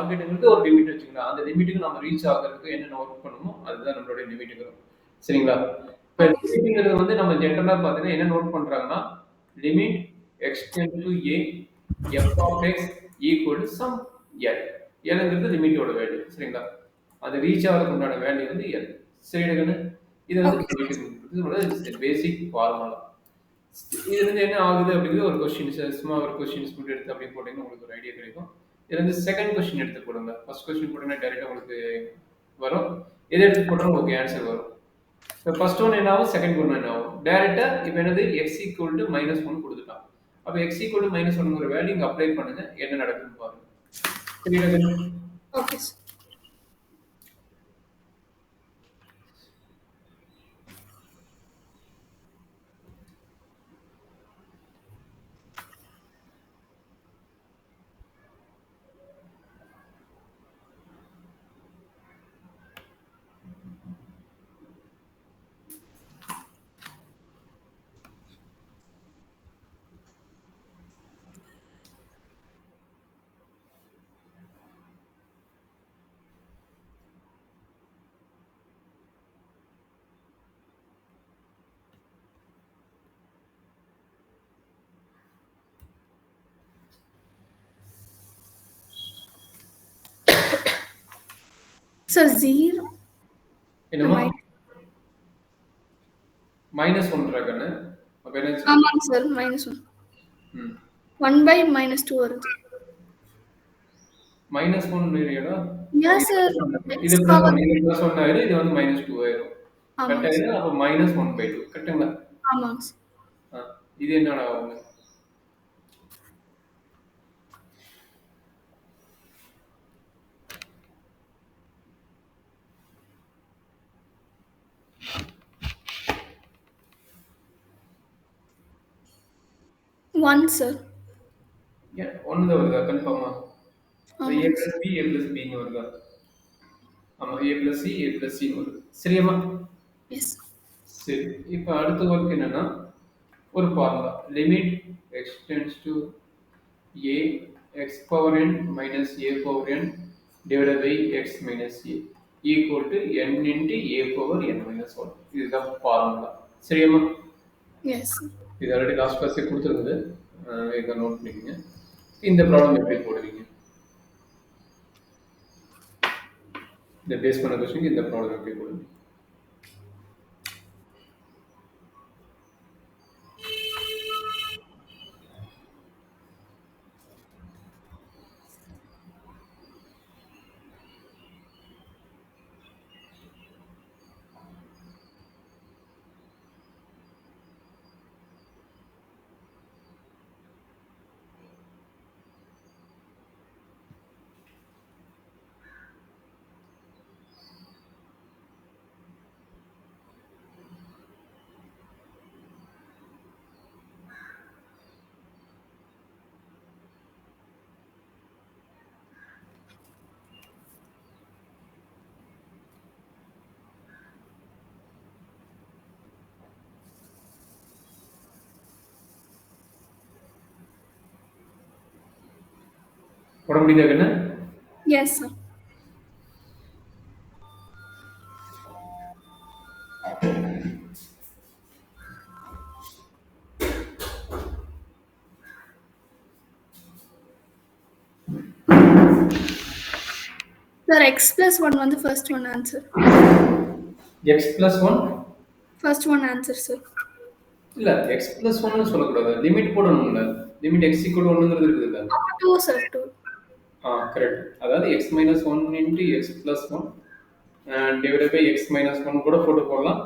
டார்கெட்டுங்கிறது ஒரு லிமிட் வச்சுக்கலாம். அந்த லிமிட்டுக்கு நம்ம ரீச் ஆகுறதுக்கு என்னென்ன ஒர்க் பண்ணணுமோ அதுதான் நம்மளுடைய லிமிட்டுங்கிறோம். சரிங்களா? இப்போ லிமிட்டுங்கிறது வந்து நம்ம ஜென்ரலா பார்த்தீங்கன்னா என்ன நோட் பண்றாங்கன்னா, limit x tend to a f of x equal to some L. எல்ங்கிறது லிமிட்டோட வேல்யூ. சரிங்களா? அது ரீச் ஆகிறதுக்கு உண்டான வேல்யூ வந்து எல். சரிங்களா? இது வந்து லிமிட்டுங்கிறது பேசிக் ஃபார்முலா. இது வந்து என்ன ஆகுது அப்படிங்கிறது ஒரு கொஸ்டின் சும்மா ஒரு கொஸ்டின்ஸ் மட்டும் எடுத்து அப்படியே போட்டீங்கன்னா உங்களுக்கு ஒரு ஐடியா கிடைக்கும். இதுல வந்து செகண்ட் கொஸ்டின் எடுத்து போடுங்க. ஃபர்ஸ்ட் கொஸ்டின் போட்டீங்கன்னா டைரக்டா உங்களுக்கு வரும். எதை எடுத்து போட்டாலும் உங்களுக்கு ஆன்சர் வரும். இப்போ ஃபர்ஸ்ட் ஒன் என்ன ஆகும், செகண்ட் ஒன் என்ன ஆகும். டைரக்டா இப்போ என்னது எக்ஸ் ஈக்குவல் டு -1 கொடுத்துட்டான். அப்போ எக்ஸ் ஈக்குவல் டு -1ங்கிற வேல்யூ இங்க அப்ளை பண்ணுங்க, என்ன நடக்குதுன்னு பாருங்க. சரிங்களா? Okay sir. சார் 0 என்னமா -1 கண்ணு. அப்ப என்ன ஆமாங்க சார் -1. 1/-2 வருது. -1 வேரியடா? Yes sir. இது +1 இது +1 ஆயிடும், இது வந்து -2 ஆயிடும். ஆமாங்க கரெக்ட் ஆயிடும். அப்ப -1/2 கரெக்ட்டுங்களா? ஆமாங்க சார். இது என்னடா ஆகும்? One sir. Yeah, 1 தான் வருதா கன்ஃபார்மா? A plus B, A plus B ன்னு வருதா? ஆமா, A plus C, A plus C ன்னு வருது. சரியாமா? எஸ். சரி. இப்போ அடுத்த ஒர்க் என்னன்னா ஒரு formula limit x tends to a x power n minus a power n divided by x minus a equal to n into a power n minus 1. இதுதான் formula. சரியாமா? S. இது already last கிளாஸே கொடுத்துருக்குது. இதை note பண்ணிக்கங்க. இந்த problem எப்படி போடுவீங்க? இந்த base பண்ண கொஸ்டினுக்கு இந்த ப்ராப்ளம் எப்படி போடுவீங்க? போட முடியுதா கண்ணு? Yes sir. Sir, x plus 1 வந்து first one answer. x plus 1? First one answer sir. இல்ல x plus 1 னு சொல்லக்கூடாது. லிமிட் போடணும்ல. லிமிட் x equal to 1ங்கிறது இருக்குதுல்ல. 2 sir 2. கரெக்ட். அதாவது x minus 1 into x plus 1 divided by x minus 1 கூட போட்டு போடலாம்.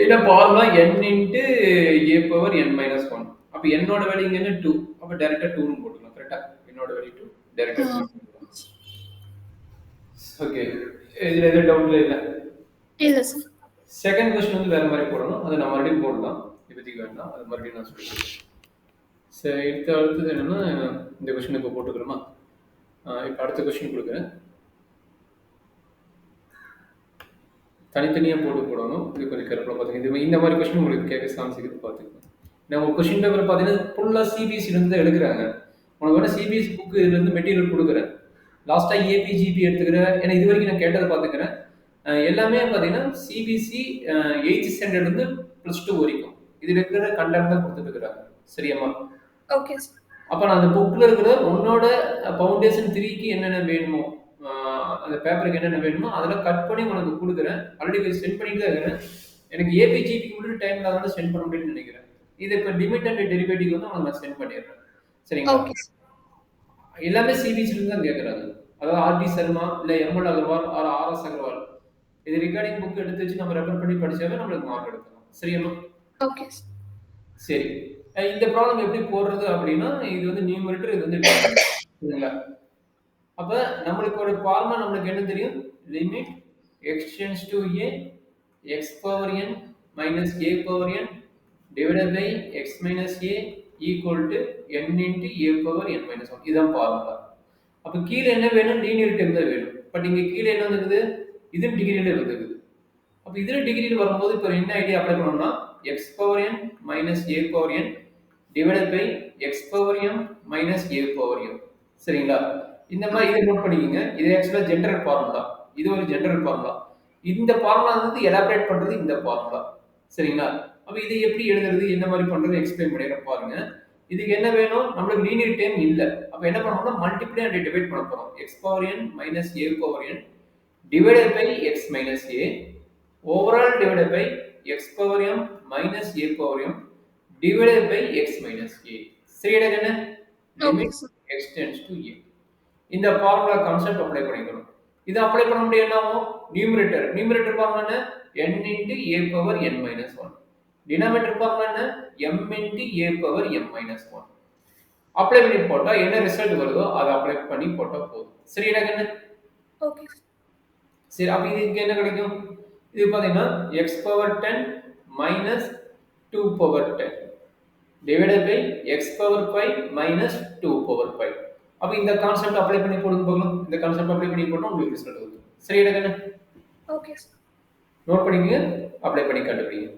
இத formula n into a power n minus 1. அப்ப n ஓட வேல்யூ இங்க என்ன 2. அப்ப டைரக்டா 2 னு போட்டுக்கலாம். கரெக்ட்டா? n ஓட வேல்யூ 2. டைரக்டா 2 போட்டுக்கலாம். ஓகே. இதுல எந்த டவுட் இல்ல? இல்ல சார். செகண்ட் क्वेश्चन வந்து வேற மாதிரி போடணும். அதை நான் மறுபடியும் போடலாம். இப்போதைக்கு வேண்டாம். அது மறுபடியும் நான் சொல்லிடுறேன். சரி, அடுத்தது என்னன்னா இந்த क्वेश्चन இப்போ போட்டுக்கிறோமா? இப்போ அடுத்த क्वेश्चन கொடுக்குறேன். தனித்தனியாக போடணும். இது கொஞ்சம் கேர்ஃபுல்லாக பார்த்துங்க. இந்த மாதிரி क्वेश्चन உங்களுக்கு கேட்க சான்ஸ் இருக்குது, பார்த்துக்கோங்க. நான் ஒரு क्वेश्चन பேப்பர் பார்த்தீங்கன்னா ஃபுல்லாக சிபிஎஸ்சிலேருந்து தான் எடுக்கிறாங்க. உனக்கு வேணால் சிபிஎஸ்சி புக்கு இதுலேருந்து மெட்டீரியல் கொடுக்குறேன். லாஸ்டா ஏபி ஜிபி எடுத்துக்கிற, ஏன்னா இது வரைக்கும் நான் கேட்டதை பார்த்துக்கிறேன். எல்லாமே பார்த்தீங்கன்னா சிபிசி 8th ஸ்டாண்டர்ட் இருந்து +2 வரைக்கும் இது இருக்கிற கண்டென்ட் தான் கொடுத்துட்டு இருக்கிறாங்க. சரியாம்மா? Okay sir. அப்ப நான் அந்த புக்ல இருக்கிற உன்னோட ஃபவுண்டேஷன் 3க்கு என்னென்ன வேணுமோ, அந்த பேப்பருக்கு என்னென்ன வேணுமோ அதெல்லாம் கட் பண்ணி உனக்கு குடுக்குறேன். ஆல்ரெடி சென்ட் பண்ணிட்டு தான் இருக்கிறேன். எனக்கு ஏபி ஜிபிக்கு மட்டும் டைம் இல்லாதனால சென்ட் பண்ண முடியும்னு நினைக்கிறேன். இது இப்ப லிமிட் அண்ட் டெரிவேட்டிவ் வந்து உனக்கு நான் சென்ட் பண்ணிடுறேன். சரிங்களா? Okay sir. எல்லாமே சிபிஎஸ்இ இருந்து தான் கேட்கறாங்க. அதாவது ஆர்டி சர்மா இல்ல ML Agarwal or RS Agarwal இது ரிகார்டிங் புக் எடுத்து வச்சு நம்ம ரெஃபர் பண்ணி படிச்சாவே நம்மளுக்கு மார்க் எடுக்கலாம். சரியாம்மா? Okay sir. சரி. இந்த ப்ராப்ளம் எப்படி போடுறது அப்படின்னா இது வந்து நியூமரேட்டர், இது வந்து டினாமினேட்டர். சரிங்களா? அப்ப நம்மளுக்கு ஒரு ஃபார்முலா நம்மளுக்கு என்ன தெரியும்? Limit x tends to a x power n minus a power n divided by x minus a equal to n into a power n minus 1. இதுதான் ஃபார்முலா. அப்ப கீழ என்ன வேணும்? லீனியர் டேர்ம் தான் வேணும். பட் இங்க கீழ என்ன இருக்குது? இது டிகிரில இருக்குது. அப்ப இதுல டிகிரில வரும்போது இப்ப என்ன ஐடியா அப்ளை பண்ணனும்னா x power n minus a power n divided by x power m minus a power m. சரிங்களா? இந்த மாதிரி இதை நோட் பண்ணிக்கங்க. இது ஆக்சுவலா ஜெனரல் ஃபார்முலா. இது ஒரு ஜெனரல் ஃபார்முலா. இந்த ஃபார்முலா வந்து எலாபரேட் பண்றது இந்த ஃபார்முலா. சரிங்களா? அப்ப இதை எப்படி எழுதுறது, என்ன மாதிரி பண்றது எக்ஸ்பிளைன் பண்ணிடுறேன் பாருங்க. இதுக்கு என்ன வேணும்? நம்மளுக்கு லீனியர் டேர்ம் இல்ல. அப்ப என்ன பண்ணணும்னா மல்டிப்ளை அண்ட் டிவைட் பண்ண போறோம். x power n minus a power n divided by x minus a overall divided by x power m minus a power m divided by x minus a. சரிடா கண்ணு? Limit x tends to a. இந்த formula concept apply பண்ணிக்கணும். இது apply பண்ண முடியும் என்ன ஆகும்? Numerator formula என்ன? n into a power n minus 1. Denominator formula என்ன? m into a power m minus 1. Apply பண்ணி போட்டா என்ன ரிசல்ட் வருதோ அதை அப்ளை பண்ணி போட்டா போதும். சரிடா கண்ணு? ஓகே. சரி, அப்ப இதுக்கு என்ன கிடைக்கும்? இது பாத்தீங்கன்னா x power 10 minus 2 power 10 divided by x power 5 minus 2 power 5. அப்ப இந்த கான்செப்ட் அப்ளை பண்ணி போடுங்க பார்க்கலாம். இந்த கான்செப்ட் அப்ளை பண்ணி போட்டா உங்களுக்கு ரிசல்ட் வரும். சரிடா கண்ணு? ஓகே. நோட் பண்ணிக்கங்க, அப்ளை பண்ணி கண்டுபிடிங்க.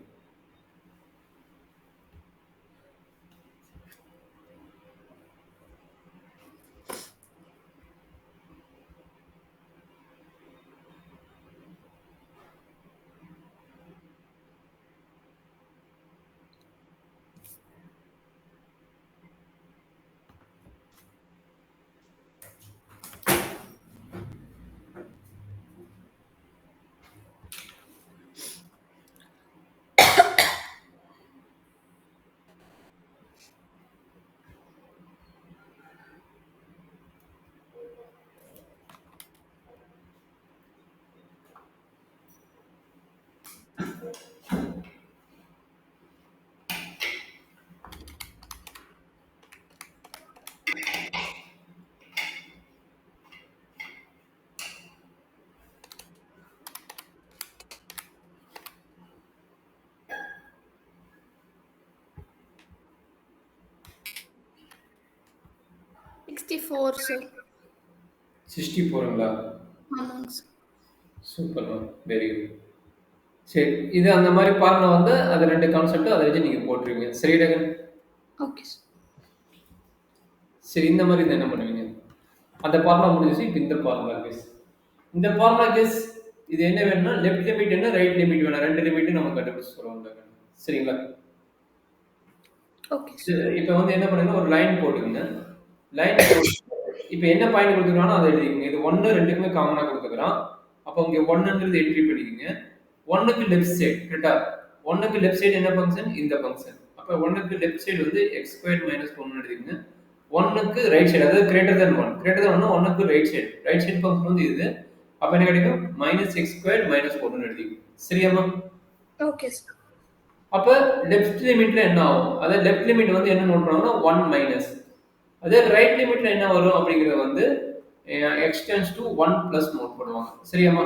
சார். 64ங்களா? ஆமாங்க sir. Super ma'am, very good. சரி, இது அந்த மாதிரி ஃபார்முலா வந்து அது ரெண்டு கான்செப்ட் அதை வச்சு நீங்க போட்டுருவீங்க. சரிடா கண்ணு? ஓகே. சரி, இந்த மாதிரி என்ன பண்ணுவீங்க? அந்த ஃபார்முலா முடிஞ்சிச்சு. இப்போ இந்த ஃபார்முலா கேஸ், இந்த ஃபார்முலா கேஸ் இது என்ன வேணும்னா லெஃப்ட் லிமிட் என்ன, ரைட் லிமிட் வேணும். ரெண்டு லிமிட் நம்ம கண்டுபிடிச்சு சொல்லுவோம். சரிங்களா? ஓகே. இப்போ வந்து என்ன பண்ணுங்க, ஒரு லைன் போட்டுக்கங்க. லைன் இப்போ என்ன பாயிண்ட் கொடுத்துருக்கானோ அதை எழுதிக்கங்க. இது 1 2க்குமே காமனா கொடுத்துக்கிறான். அப்போ இங்க 1ங்கிறது என்ட்ரி பண்ணிக்கங்க. 1க்கு லெஃப்ட் சைடு கரெக்ட்டா? 1க்கு லெஃப்ட் சைடு என்ன ஃபங்க்ஷன்? இந்த ஃபங்க்ஷன். அப்போ 1க்கு லெஃப்ட் சைடு வந்து x² - 1 எழுதிக்கங்க. 1க்கு ரைட் சைடு, அதாவது கிரேட்டர் than 1. கிரேட்டர் than 1 1க்கு right side. Right side function வந்து இது. அப்ப என்ன கிடைக்கும்? -x² - 1 எழுதிக்கங்க. சரியாமா? Okay sir. அப்ப லெஃப்ட் லிமிட்ல என்ன ஆகும்? அத லெஃப்ட் லிமிட் வந்து என்ன நோட் பண்ணனும்னா 1 மைனஸ். அதே ரைட் லிமிட்ல என்ன வரும் அப்படிங்கறது வந்து x tends to 1 plus note பண்ணுவாங்க. சரியாமா?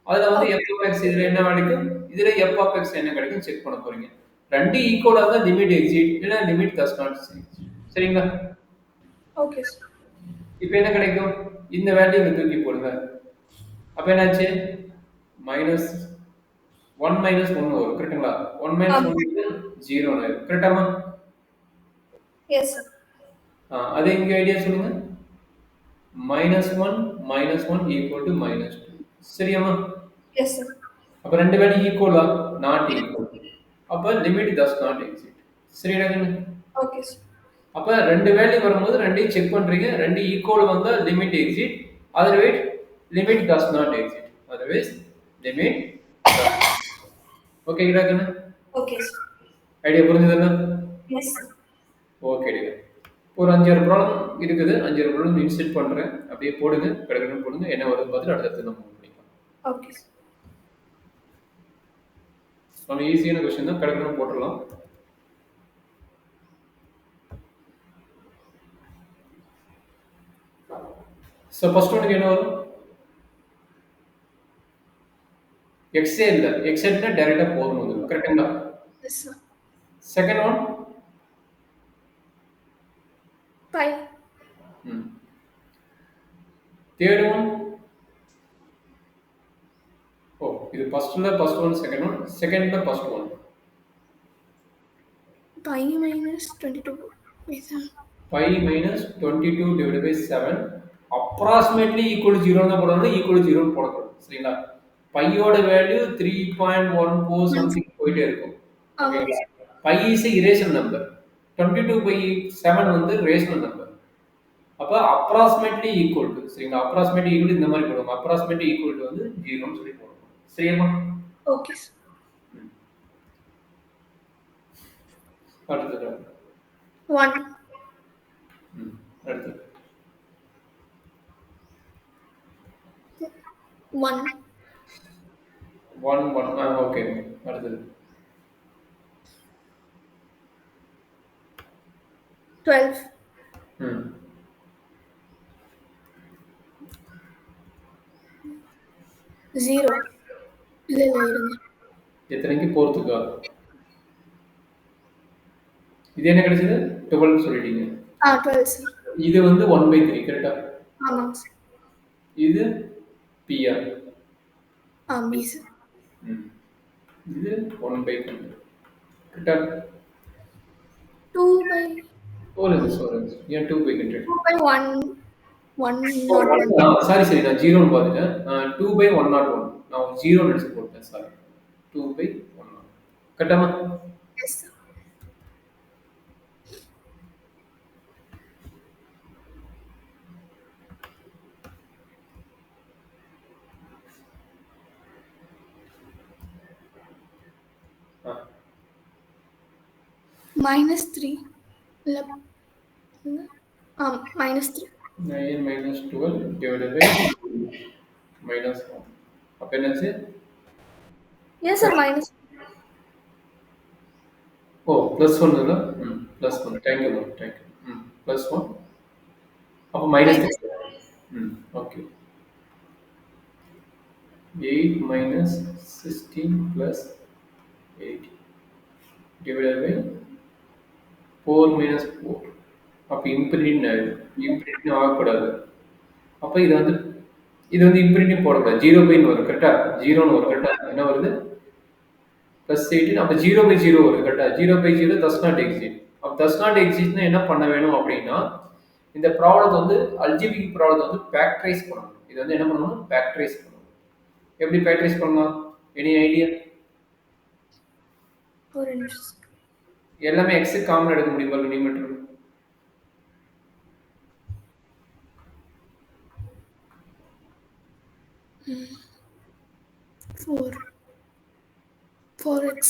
அதுல வந்து f of x இதுல என்ன கிடைக்கும்? இதுல f of x என்ன கிடைக்கும் செக் பண்ண போறீங்க. ரெண்டு ஈக்குவலா இருந்தா லிமிட் எக்ஸிட், இல்ல லிமிட் does not exist. சரிங்களா? Okay sir. இப்போ என்ன கிடைக்கும்? இந்த வேல்யூ இங்க தூக்கி போடுங்க. அப்ப என்னாச்சு? மைனஸ் 1 minus 1 வரும். கரெக்ட்டுங்களா? 1 minus 1 0 ஆயிடும். கரெக்டாமா? Yes sir. அது இங்க ஐடியா சொல்லுங்க. -1 equal to -2. சரியாம்மா? Yes, sir. அப்ப 2 வேல்யூ ஈக்குவலா? Not equal. அப்ப லிமிட் டஸ் நாட் எக்ஸிட். சரியாடா கண்ணு? Okay, sir. அப்ப 2 வேல்யூ வரும்போது 2யும் செக் பண்றீங்க. 2 ஈக்குவல் வந்தா limit exist. Otherwise limit does not exist. Otherwise limit ஓகேடா கண்ணு? Okay, sir. ஐடியா புரிஞ்சுதுல்ல? Yes, sir. ஓகேடா. ஒரு 5 6 ப்ராப்ளம் இருக்குது. 5 6 ப்ராப்ளம் இன்சர்ட் பண்றேன். அப்படியே போடுங்க. கடகடன்னு போடுங்க. என்ன வருதுன்னு பார்த்துட்டு அடுத்தடுத்து நம்ம மூவ் பண்ணிக்கலாம். Okay, sir. நம்ம ஈஸியான क्वेश्चन தான். கடகடன்னு போட்டுறலாம். சோ ஃபர்ஸ்ட் ஒன்க்கு என்ன வரும்? எக்ஸே இல்ல. எக்ஸெட்னா டைரக்டா போகும் வந்துரும். கரெக்ட்டா? Yes, sir. Second one 5. Third one ஓ இது ஃபர்ஸ்ட்ல ஃபர்ஸ்ட் ஒன் செகண்ட் ஒன் செகண்ட்ல first one Pi minus 22 by 7. 5 minus 22 divided by 7 approximately equal to 0 தான் போடணும் equal to 0 னு போடக்கூடாது சரிங்களா பையோட வேல்யூ 3.14 சம்திங் போயிட்டே இருக்கும் ஓகேங்களா pi is a irrational number 22 by 7 வந்து rational number அப்ப approximately equal to சரிங்களா approximately equal to இந்த மாதிரி போடுவோம் approximately equal to வந்து 0 னு சொல்லி போடுவோம் சரியாமா Okay, sir. அடுத்தது 1. அடுத்தது 1. 1 1 ஓகே அடுத்தது 12. ம் 0. இல்ல இருங்க. எத்தனைக்கு போறதுக்கா இது என்ன கிடைச்சது 12 சொல்லிட்டீங்க 12, sir. இது வந்து 1/3 கரெக்ட்டா ஆமாங்க சார். இது pr B, sir. இது 1/100 கரெக்ட்டா 2 by ஒரு ஏன் 2/100 2 by 1 101. சாரி நான் 0 னு பாத்துட்டேன் 2/101 நான் 0 நினைச்சு போட்டேன் சாரி 2/101 கரெக்ட்டாமா Yes, sir. -3. இல்ல -3. 9 minus 12 divided by minus 1 அப்ப என்னாச்சு Yes, sir. Minus. Oh plus 1 இல்ல plus 1 thank you thank you plus 1 அப்ப minus 3 okay 8 minus 16 plus 8 divided by 4 minus 4 அப்ப இன்ஃபினிட்டி ஆகக்கூடாது அப்ப இது வந்து இன்ஃபினிட்டி போடக்கூடாது 0/ன்னு வரும் கரெக்டா 0ன்னு வரும் கரெக்டா என்ன வருது plus 18 அப்ப 0/0 வருது கரெக்டா 0/0 does not exist அப்ப does not exist னா என்ன பண்ண வேணும் அப்படின்னா இந்த ப்ராப்ளத்தை வந்து அல்ஜிபிரிக் ப்ராப்ளத்தை வந்து ஃபேக்டரைஸ் பண்ணணும் இது வந்து என்ன பண்ணணும் ஃபேக்டரைஸ் பண்ணணும் எப்படி ஃபேக்டரைஸ் பண்ணலாம் எனி ஐடியா ஒரு நிமிஷம். எல்லாமே x காமன் எடுக்க முடியுமா numerator 4x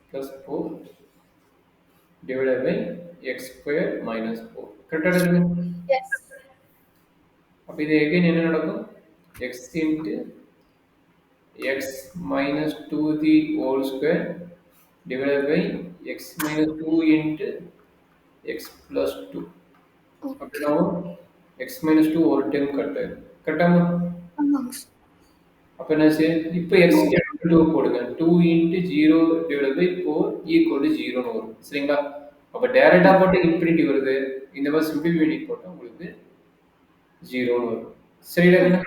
plus 4 divided by x square minus 4 கரெக்டா இருக்கு Yes. அப்ப இது again என்ன நடக்கும் x into x minus 2 the whole square divided by x minus 2 into x plus 2 அப்படின்னா x minus 2 ஒரு டைம் கரெக்டாமா ஆமாங்க சார். அப்ப என்ன செய்ய இப்போ x 2 போடுங்க 2 into 0 divided by 4 equal to 0 னு வரும் சரிங்களா அப்ப டைரக்டா போட்டு இன்ஃபினிட்டி வருது இந்த மாதிரி சிம்பிள் பண்ணி போட்டா உங்களுக்கு 0 னு வரும் சரிங்களா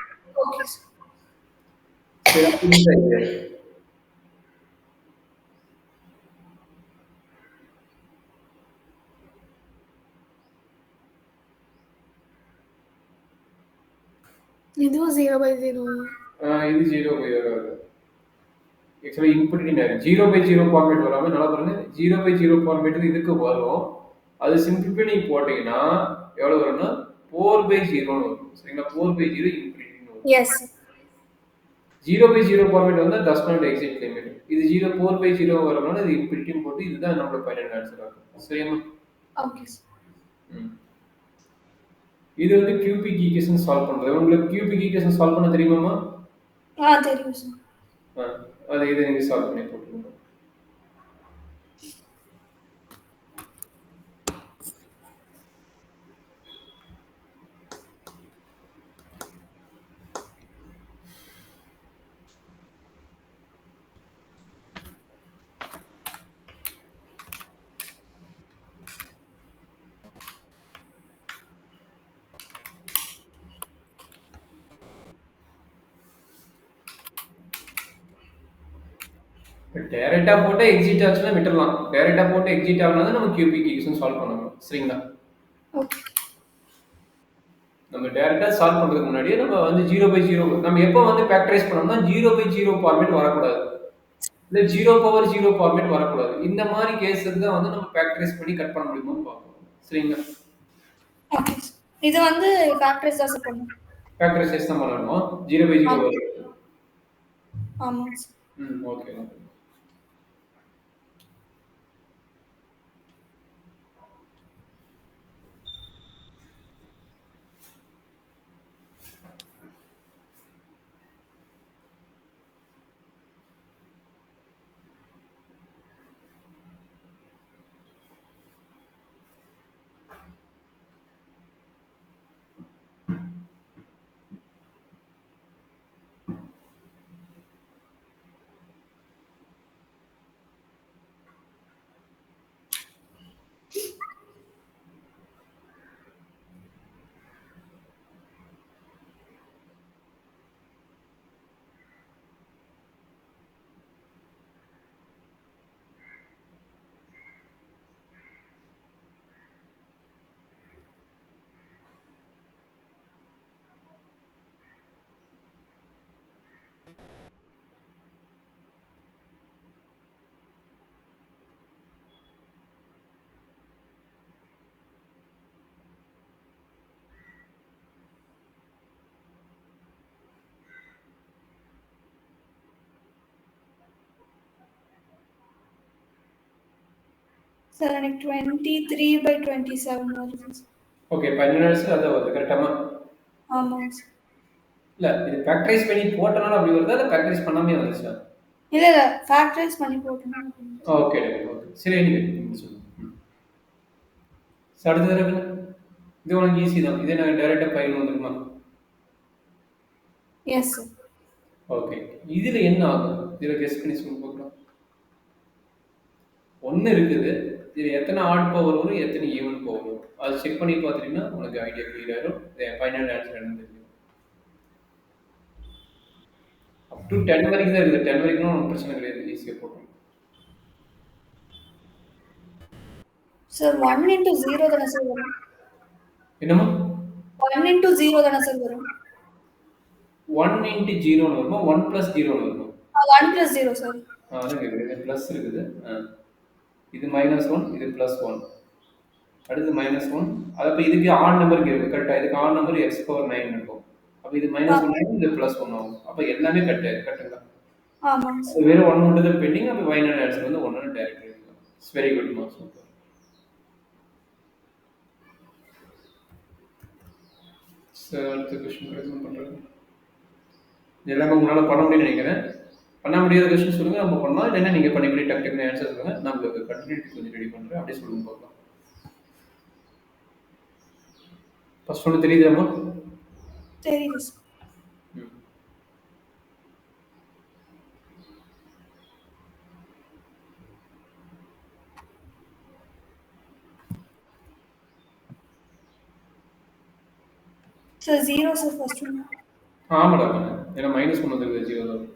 ஓகே சார். சரி புரியுதா இதுவும் 0/0. இது 0/0 வருது. ஆக்சுவலா இன்புட் நேரம் 0/0 ஃபார்மேட் வராம நல்லா பாருங்க 0/0 ஃபார்மேட் இதுக்கு வரும். அது சிம்பிளிஃபை நீங்க போட்டீங்கன்னா எவ்வளவு வரும்னா 4/0 வரும். சரிங்களா? 4/0 இன்ஃபினிட்டின்னு வரும். Yes. 0/0 ஃபார்மேட் வந்தா டஸ் நாட் எக்ஸிட் லிமிட். இது 4/0 வரனால இது இன்ஃபினிட்டின்னு போட்டு இதுதான் நம்மளோட ஃபைனல் ஆன்சர் ஆகும். சரியா? Okay. ம். இது வந்து கியூபிக் ஈக்குவேஷன் சால்வ் பண்றது. உங்களுக்கு கியூபிக் ஈக்குவேஷன் சால்வ் பண்ண தெரியுமாமா? தெரியும் சார். அது இதை நீங்க சால்வ் பண்ணி போட்டுருங்க. டைரக்டா போட்டு எக்ஸிட் ஆச்சுன்னா விட்டுறலாம். டைரக்டா போட்டு எக்ஸிட் ஆகலாம் தான் நம்ம கியூபிக் ஈக்குவேஷன் சால்வ் பண்ணணும். சரிங்களா? ஓகே. நம்ம டைரக்டா சால்வ் பண்றதுக்கு முன்னாடியே நம்ம வந்து 0/0 நம்ம எப்போ வந்து ஃபேக்டரைஸ் பண்ணோம்னா 0/0 ஃபார்மேட் வரக்கூடாது. இல்ல 0/0 ஃபார்மேட் வரக்கூடாது. இந்த மாதிரி கேஸுக்கு தான் வந்து நம்ம ஃபேக்டரைஸ் பண்ணி கட் பண்ண முடியுமான்னு பார்க்கணும். சரிங்களா? ஓகே. இது வந்து ஃபேக்டரைஸ் தான் சார் பண்ணணும். ஃபேக்டரைஸ் தான் பண்ணணும். 0/0 வருது. ஆமாங்க சார். ஓகே. சார் எனக்கு 23/27 வருது. ஓகே. ஃபைனல் ஆன்சர் அதான் வருது. கரெக்டாமா? ஆமாங்க சார். இல்ல இது ஃபேக்டரைஸ் பண்ணி போட்டனால அப்படி வருதா இல்ல ஃபேக்டரைஸ் பண்ணாமே வந்துச்சா? இல்ல ஃபேக்டரைஸ் பண்ணி போட்டேன். ஓகே. சரி நீங்க சொல்லுங்க. அடுத்தது இருக்கு. இது உனக்கு ஈஸி தான். இதே நான் டைரக்டா ஃபைல் வந்துருமா? Yes sir. ஓகே. இதுல என்ன ஆகும்? இதுல கெஸ் பண்ணி சொல்லுங்க பார்க்கலாம். 1 இருக்குது. இது எத்தனை ஆட் பவர் வரும், எத்தனை ஈவன் பவர் வரும். அது செக் பண்ணி பார்த்துட்டீங்கன்னா உங்களுக்கு ஐடியா கிளியர் ஆயிரும். ஃபைனல் ஆன்சர் என்னன்னு தெரியும். அப் டு 10 வரைக்கும் தான் இருக்குது. 10 வரைக்கும் ஒன்றும் பிரச்சனை கிடையாது. ஈஸியாக போட்டுரும். சார் 1 into 0 தானே சார் வரும்? என்னமா? 1 into 0 தானே சார் வரும்? 1 into 0 வருமா? 1 plus 0 வருமா? 1 plus 0 சார். அதான் இருக்குது. பிளஸ் இருக்குது. இது -1, இது +1. அடுத்து -1. அப்ப இதுக்கு ஆட் நம்பருக்கு இருக்கு. கரெக்ட்டா? இதுக்கு ஆட் நம்பர் x⁴9 இருக்கும். அப்ப இது -1 இது +1 ஆகும். அப்ப எல்லாமே கரெக்ட்டுங்களா? ஆமாங்க சார். அது வெறும் 1 மட்டும் தான் பெண்டிங். அப்ப ஃபைனல் ஆன்சர் வந்து 1 ன்னு டைரக்ட் எழுதிக்கலாம். இட்ஸ் வெரி குட் மா. சூப்பர். சார் அடுத்த क्वेश्चन கரெக்ட் பண்றேன். இதெல்லாம் உங்களால பண்ண முடியும்னு நினைக்கிறேன். பண்ண முடியாத क्वेश्चन சொல்லுங்க. நம்ம பண்ணலாம். இல்லைன்னா நீங்க பண்ணி டக்கு டக்குன்னு ஆன்சர் சொல்லுங்க. நான் உங்களுக்கு கண்டினியூட்டி கொஞ்சம் ரெடி பண்றேன். அப்படியே சொல்லுங்க பார்க்கலாம். ஃபர்ஸ்ட் ஒன்று தெரியுதாம்மா? தெரியுது sir. Sir 0 sir first one. ஆமாடா. ஏன்னா -1 வந்துருக்கு 0 தான்.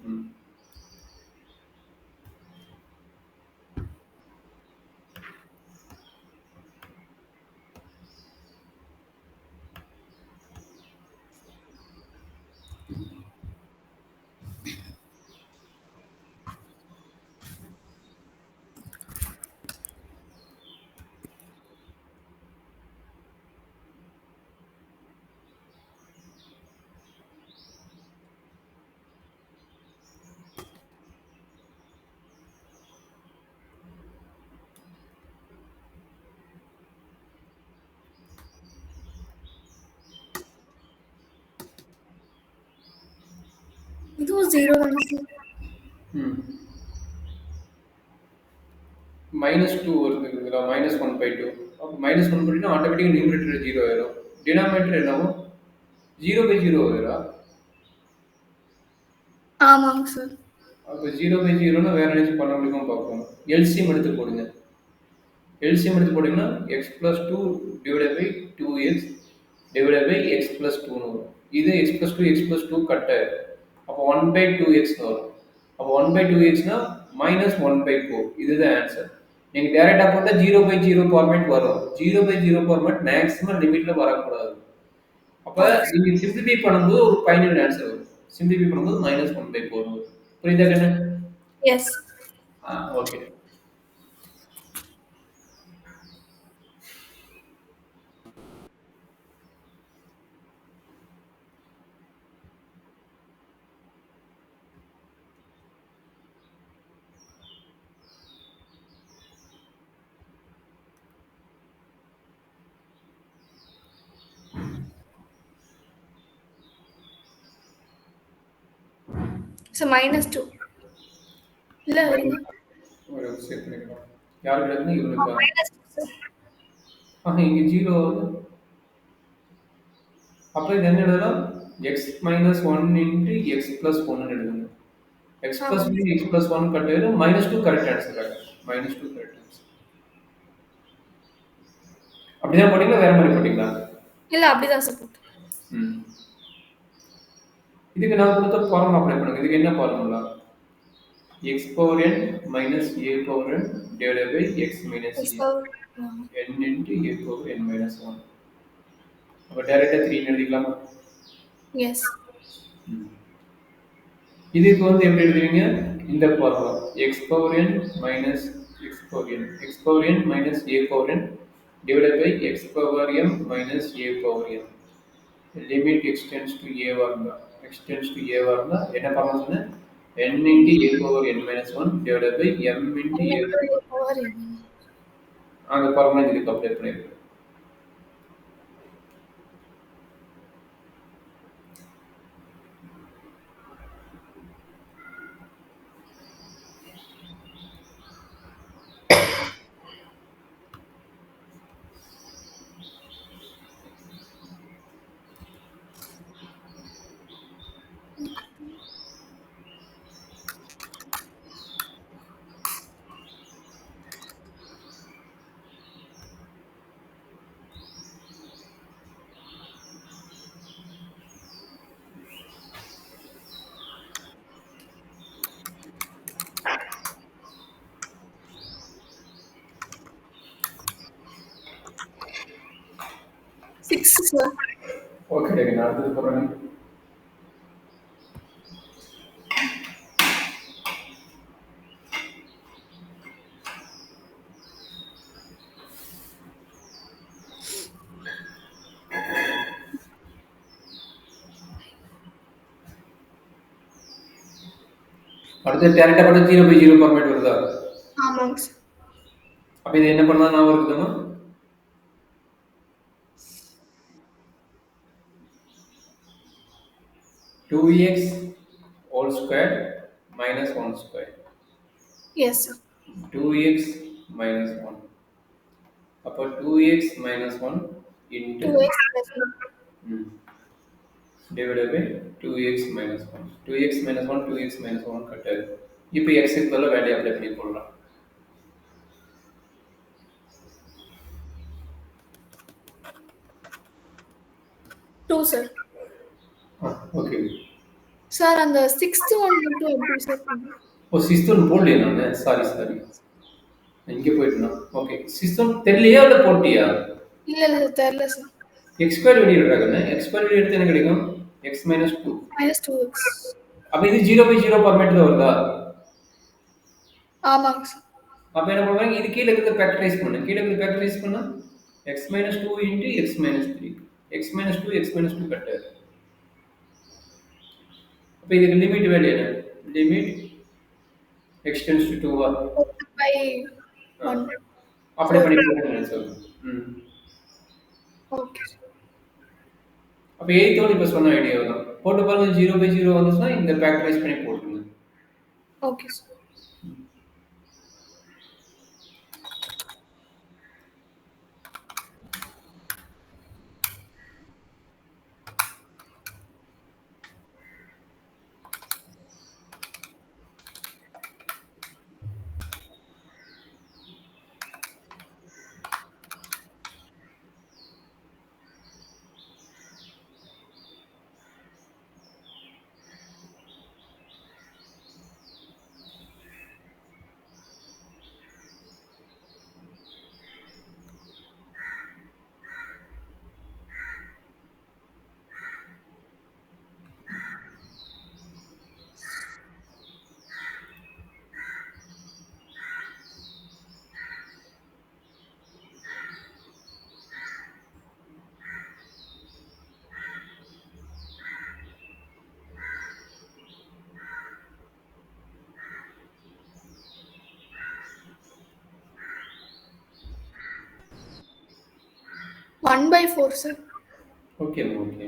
இதுவும் 0 தானே சார்? ம் -2 வருதுங்களா? -1/2. அப்போ -1 பண்ணினா ஆட்டோமேட்டிக்காக நியூமரேட்டர் 0 ஆயிரும். டினாமினேட்டர் என்னவோ 0/0 வருதா? ஆமாங்க சார். அப்போ 0/0னா வேற ஏதாச்சும் பண்ண முடியுமா பார்ப்போம். எல்சிஎம் எடுத்து போடுங்க. எல்சிஎம் எடுத்து போட்டிங்கன்னா x plus 2 divided by 2x divided by x plus 2னு வரும். இது x plus 2 x plus 2 cut ஆயிரும். அப்போ 1/2x வரும். அப்போ 1/2xனா -1/4. இதுதான் ஆன்சர். நீங்கள் டேரெக்டாக போட்டால் 0/0 ஃபார்மேட் வரும். 0/0 ஃபார்மேட் மேக்ஸிமம் லிமிட்டில் வரக்கூடாது. அப்போ நீங்கள் சிம்பிளிஃபை பண்ணும்போது ஒரு ஃபைனல் ஆன்சர் வரும். சிம்பிளிஃபை பண்ணும்போது -1/4 வரும். புரியுதா கண்ணு? எஸ். ஓகே. சார் -2 இல்ல ஒரு செக் பண்ணிக்கலாம். யாருக்கு இருந்து இவனுக்கா? -2 சார். இங்கே 0 வருது. அப்போ இது என்ன எழுதலாம்? X minus 1 into X plus 1 எழுதுங்க. X plus 1 X plus 1 cut ஆயிடும். -2 கரெக்ட் ஆன்சர் ஆகும். -2 கரெக்ட் ஆன்சர். அப்படிதான் போட்டீங்களா வேற மாதிரி போட்டீங்களா? இல்ல அப்படிதான் சார் போட்டேன். இதுக்கு நான் கொடுத்த ஃபார்முலா அப்ளை பண்ணுங்க. இதுக்கு என்ன formula? x power n minus a power n divided by x minus a n into a power n minus 1. அப்போ டைரக்டா 3 எழுதிக்கலாமா? எஸ். இதுக்கு வந்து எப்படி எழுதுவீங்க? இந்த formula x power n minus x power n x power n minus a power n divided by x power m minus a power m. Limit x tends to a வரணும். x tends to a வரணும். என்ன formula சொன்னேன்? n into a power n minus 1 divided by m into a power n. அந்த formula இதுக்கு apply பண்ணிருக்கேன். Sir. Okay நான் அடுத்தது போடுறேன். அடுத்து டேரக்டா போட 0/0 ஃபார்மேட் வருதா? ஆமாங்க சார். அப்ப இது என்ன பண்ணா நான் இருக்குதுமா? Two x whole square minus 1 square. Yes sir. 2x minus 1. அப்போ 2x minus 1 into 2x plus 1. divided by 2x minus 1. 2x minus 1 2x minus 1 cut ஆகுது. இப்போ x க்கு பதிலா வேல்யூ அப்ளை பண்ணி போடலாம். Two sir. ஓகே சார் அந்த 6th one மட்டும் எப்படி சார் பண்ணுங்க? ஓ 6th ஒன் போடலையா நான்? சாரி இங்கே போயிட்டேனா? ஓகே 6th ஒன் தெரியலையா இல்லை போட்டியா? இல்ல இல்ல தெரியல சார். x ஸ்கொயர் வெளியே எடுறாங்கன்னு x ஸ்கொயர் வெளியே எடுத்து என்ன கிடைக்கும்? x minus 2. -2x. அப்போ இது 0/0 ஃபார்மேட்ல வருதா? ஆமாங்க சார். அப்போ என்ன பண்ணுவாங்க? இது கீழே இருக்கிறத ஃபேக்டரைஸ் பண்ணு. கீழே இருக்கிறத ஃபேக்டரைஸ் பண்ணா x minus 2 into x minus 3. x minus 2 cut ஆகுது. அப்போ இதுக்கு லிமிட் வேல்யூ என்ன? லிமிட் x tends to 2 ஆ? by 1. அப்படியே பண்ணி போடுங்க சார். ஓகே. அப்போ 8th ஒன் இப்போ சொன்ன ஐடியா தான். போட்டு பாருங்க 0/0 வந்துச்சுன்னா இந்த ஃபேக்டரைஸ் பண்ணி போட்டுருங்க. Okay sir. 1/4 சார். ஓகேம்மா, ஓகே.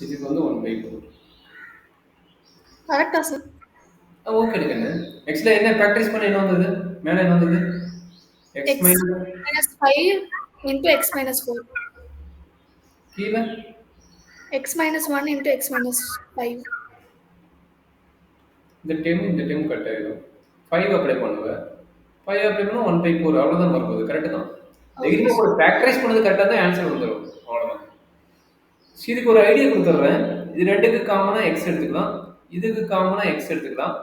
இதுக்கு வந்து 1/4. கரெக்டா சார்? ஓகே கண்ணு. எக்ஸ்ல என்ன ஃபேக்டரைஸ் பண்ண என்ன வந்தது? மேல என்ன வந்தது? X x minus minus 5 into x minus 4. கீழ x minus 1 into x minus 5. இந்த டைம் கட் ஆயிடும். 5 அப்ளை பண்ணுவ. 5 அப்ளை பண்ணா 1/4 அவ்வளவுதான் வரப்போகுது. கரெக்ட் தான். ஓகே தைரியமா கூட சார். ஃபேக்டரைஸ் பண்ணது கரெக்டா தான் ஆன்சர் வந்துரும். அவ்வளவுதான். இதுக்கு ஒரு ஐடியா குடுத்துர்றேன். இது 2க்கு காமனா x எடுத்துக்கலாம். இதுக்கு காமனா x எடுத்துக்கலாம்.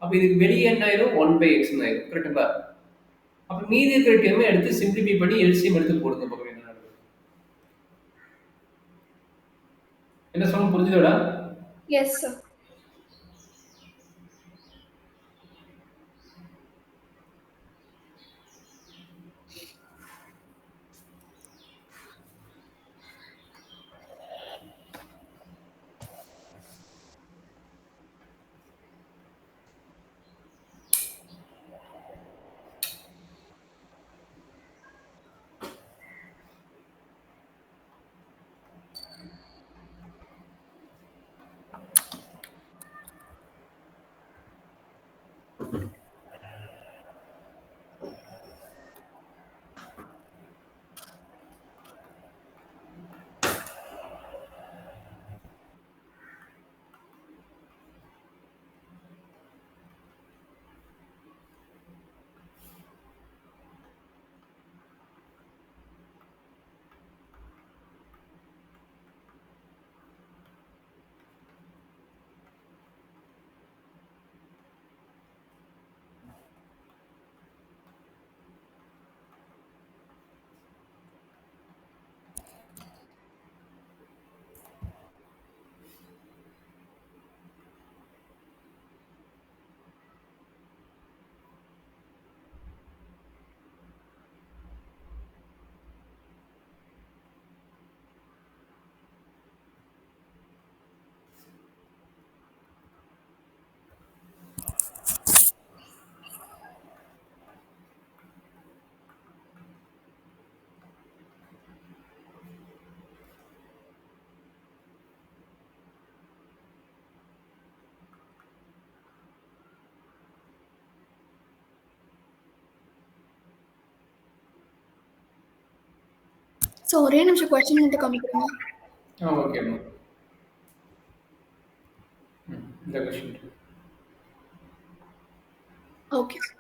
அப்ப இதுக்கு வெளிய என்ன ஆயிரும்? 1/x ஆயிரும். கரெக்ட்டுங்களா? அப்ப மீதி இருக்கிற டெர்ம எடுத்து சிம்ப்ளிஃபை பண்ணி எல்சிஎம் எடுத்து போடுங்க பார்க்கலாம் என்ன நடக்குது. என்ன சொன்னேன் புரிஞ்சுதாடா? Yes sir. ஸோ ஒரே நிமிஷம் கொஸ்டின் மட்டும் காமிக்கிறேங்க. ஓகேம்மா. இந்த question. Okay sir.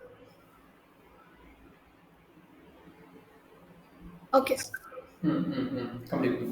Okay sir. Complete.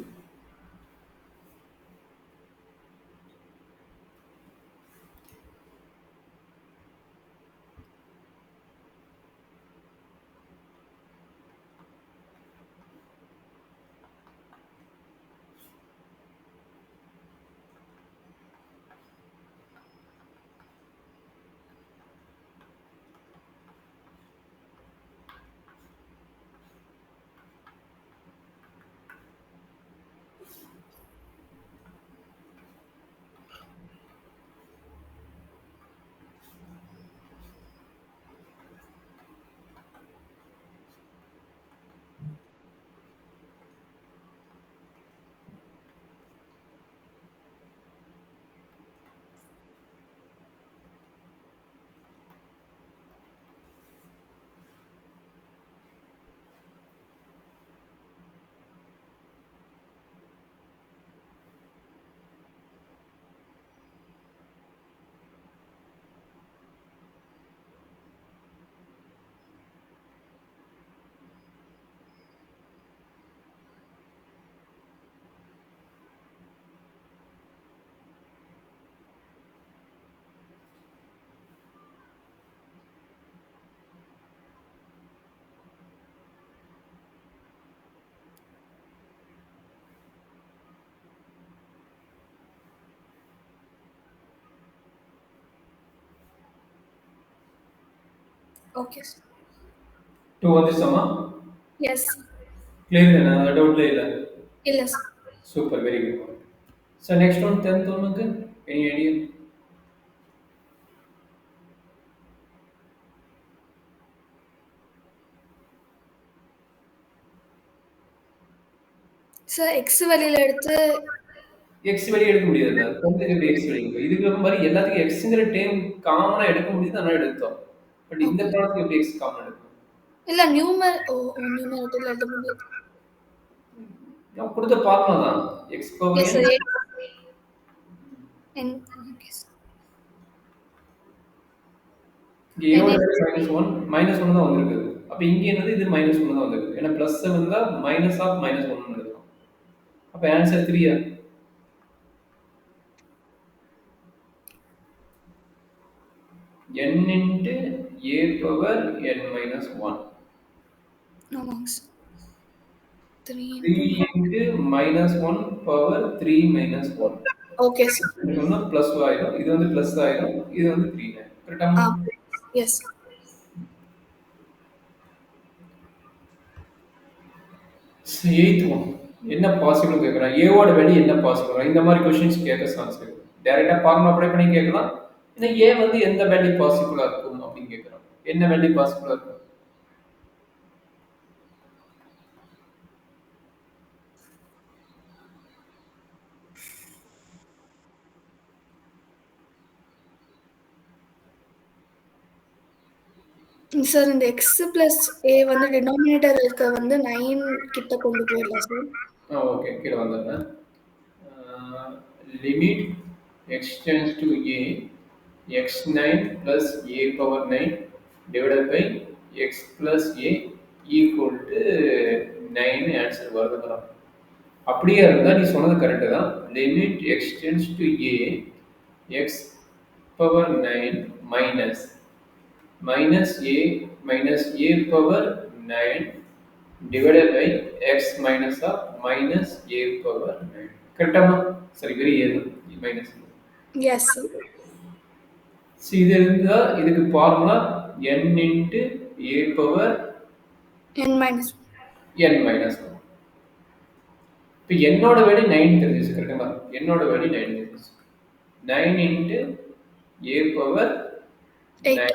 Okay, sir. 2 வந்துச்சமா? Yes. Clear தானே? டவுட்லே இல்ல. இல்ல sir. Super, very good. So next one, 10th ஒண்ணுக்கு any idea? Sir, x வெளியில எடுத்து எக்ஸ் வெளியே எடுக்க முடியாது. கொஞ்சம் எப்படி எக்ஸ் வெளியே எடுக்கும்? இதுக்கு மாதிரி எல்லாத்துக்கும் எக்ஸ்ங்கிற டேம் காமனா எடுக்க முடியுது, அதனால எடுத்தோம். பட் இந்த Okay. ப்ராடக்ட் எப்படி எக்ஸ் காமன் எடுக்கும்? இல்ல நியூமரேட்டர்ல எழுத முடியாது. நம்ம கொடுத்த ஃபார்முலா தான். X power Yes, n sir. N. Okay, sir. இங்க a ஓட வேல்யூ -1 -1 தான் வந்திருக்கு. அப்ப இங்க என்னது இது -1 தான் வந்திருக்கு. ஏன்னா பிளஸ் வந்தா மைனஸ் ஆஃப் -1 எழுதலாம். அப்ப ஆன்சர் 3 ஆ? n into a power n minus 1. ஆமாங்க sir. 3 3 into -1 power 3 minus 1. Okay sir. இது வந்து பிளஸ் ஆயிடும். இது வந்து பிளஸ் ஆயிடும். இது வந்து 3 ஆயிடும். கரெக்ட்டா? எஸ். 8th one. என்ன பாசிபிள் கேக்குறான்? a ஓட வேல்யூ என்ன பாசிபிள்? இந்த மாதிரி क्वेश्चंस கேட்க சான்ஸ் இருக்கு. டைரக்ட்டா ஃபார்முலா அப்ளை பண்ணி கேட்கலாம். இல்ல a வந்து எந்த வேல்யூ பாசிபிளா இருக்கும் அப்படின்னு கேக்குறான். என்ன வேல்யூ பாசிபிளா இருக்கும்? சார் இந்த x plus a வந்து டினாமினேட்டர் இருக்க வந்து 9 கிட்ட கொண்டு போயிடலாம் சார். ஓகே, கீழ வந்துடுறேன். Limit x tends to a x9 plus a power 9 divided by x plus a equal to 9 answer வருதுங்களா? அப்படியே இருந்தா நீ சொன்னது கரெக்ட் தான். Limit x tends to a x power 9 minus a power 9 divided by x minus of minus a power 9. கரெக்டாமா? சரி, very ஏது minus. S sir. சரி, இது இருந்தா இதுக்கு formula n into a power n minus 1. இப்போ என்னோட வேல்யூ 9 தெரிஞ்சிச்சு. கரெக்டாமா? என்னோட வேல்யூ 9 தெரிஞ்சிச்சு. 9 into a power 9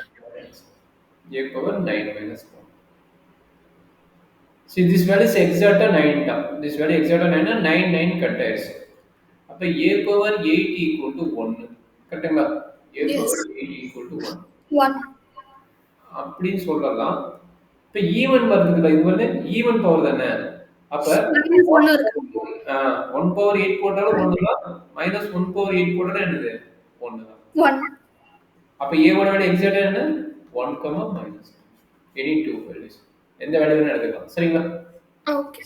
a power 9 minus 1. See, this value is exact 9 term. This value exact 9 9 cut ஆயிருச்சு. அப்ப a power 8 equal to 1. கரெக்ட்டுங்களா? a power 8 equal to 1. 1. அப்படின்னு சொல்லலாம். இப்ப ஈவன் வருதுல, இது வந்து ஈவன் பவர் தானே. அப்ப 1 இருக்கு. 1 power 8 போட்டாலும் 1 தான். -1 power 8 போட்டாலும் என்னது? 1 தான். 1. அப்ப a ஓட வேல்யூ எக்ஸாக்ட்டா என்ன? 1, minus. Any two values. எந்த வேல்யூ வேணா எடுத்துக்கலாம். சரிங்களா? ஓகே.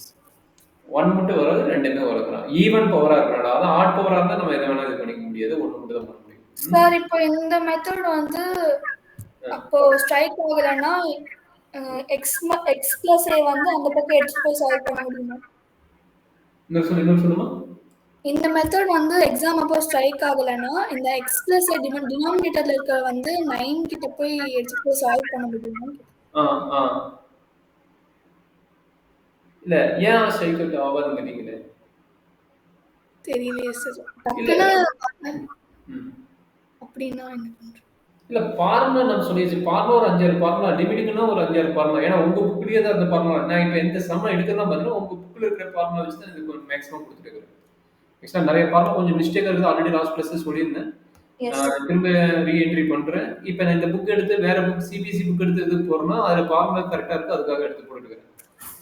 1 மட்டும் வராது, 2மே வரலாம். ஈவன் பவரா இருக்கணும். அதாவது ஆட் பவரா இருந்தா நம்ம எதை வேணா இது பண்ணிக்க முடியாது. 1 மட்டும் தான் பண்ண முடியும். சார், இப்போ இந்த மெத்தட் வந்து அப்போ ஸ்ட்ரைக் ஆகலன்னா x plus a வந்து அந்த பக்கம் எடுத்து போய் சால்வ் பண்ண முடியுமா? இன்னொரு சொல்லுமா? இந்த மெத்தட் வந்து எக்ஸாம் அப்போ ஸ்ட்ரைக் ஆகலன்னா இந்த x plus a டினாமினேட்டர்ல இருக்க வந்து 9 கிட்ட போய் எடுத்து போய் சால்வ் பண்ண முடியுமா? இல்ல, ஏன் ஸ்ட்ரைக் ஆகாதுன்னு கேட்டீங்களே? தெரியலையே சார். அப்படின்னா என்ன பண்றது? இல்ல, ஃபார்முலா நான் சொல்லியாச்சு. ஃபார்முலா ஒரு 5-6 ஃபார்முலா, லிமிட்டுக்குன்னா ஒரு 5-6 ஃபார்முலா. ஏன்னா உங்க புக்லயே தான் அந்த ஃபார்முலா. நான் இப்ப எந்த சம்ம எடுக்கிறதா பாத்தீங்கன்னா உங்க புக்ல இருக்கிற ஃபார்முலா வச்சு தான் இதுக்கு மேக்ஸிமம் கொடுத்துருக்கேன். ஆக்சுவலா நிறைய ஃபார்முலா கொஞ்சம் மிஸ்டேக் இருக்குது. ஆல்ரெடி லாஸ்ட் கிளாஸ் சொல்லியிருந்தேன். திரும்ப ரீஎன்ட்ரி பண்றேன். இப்ப நான் இந்த புக் எடுத்து வேற புக் சிபிஎஸ்சி புக் எடுத்து எதுக்கு போறேன்னா அதுல ஃபார்முலா கரெக்டா இருக்கு, அதுக்காக எடுத்து போட்டுருக்கேன்.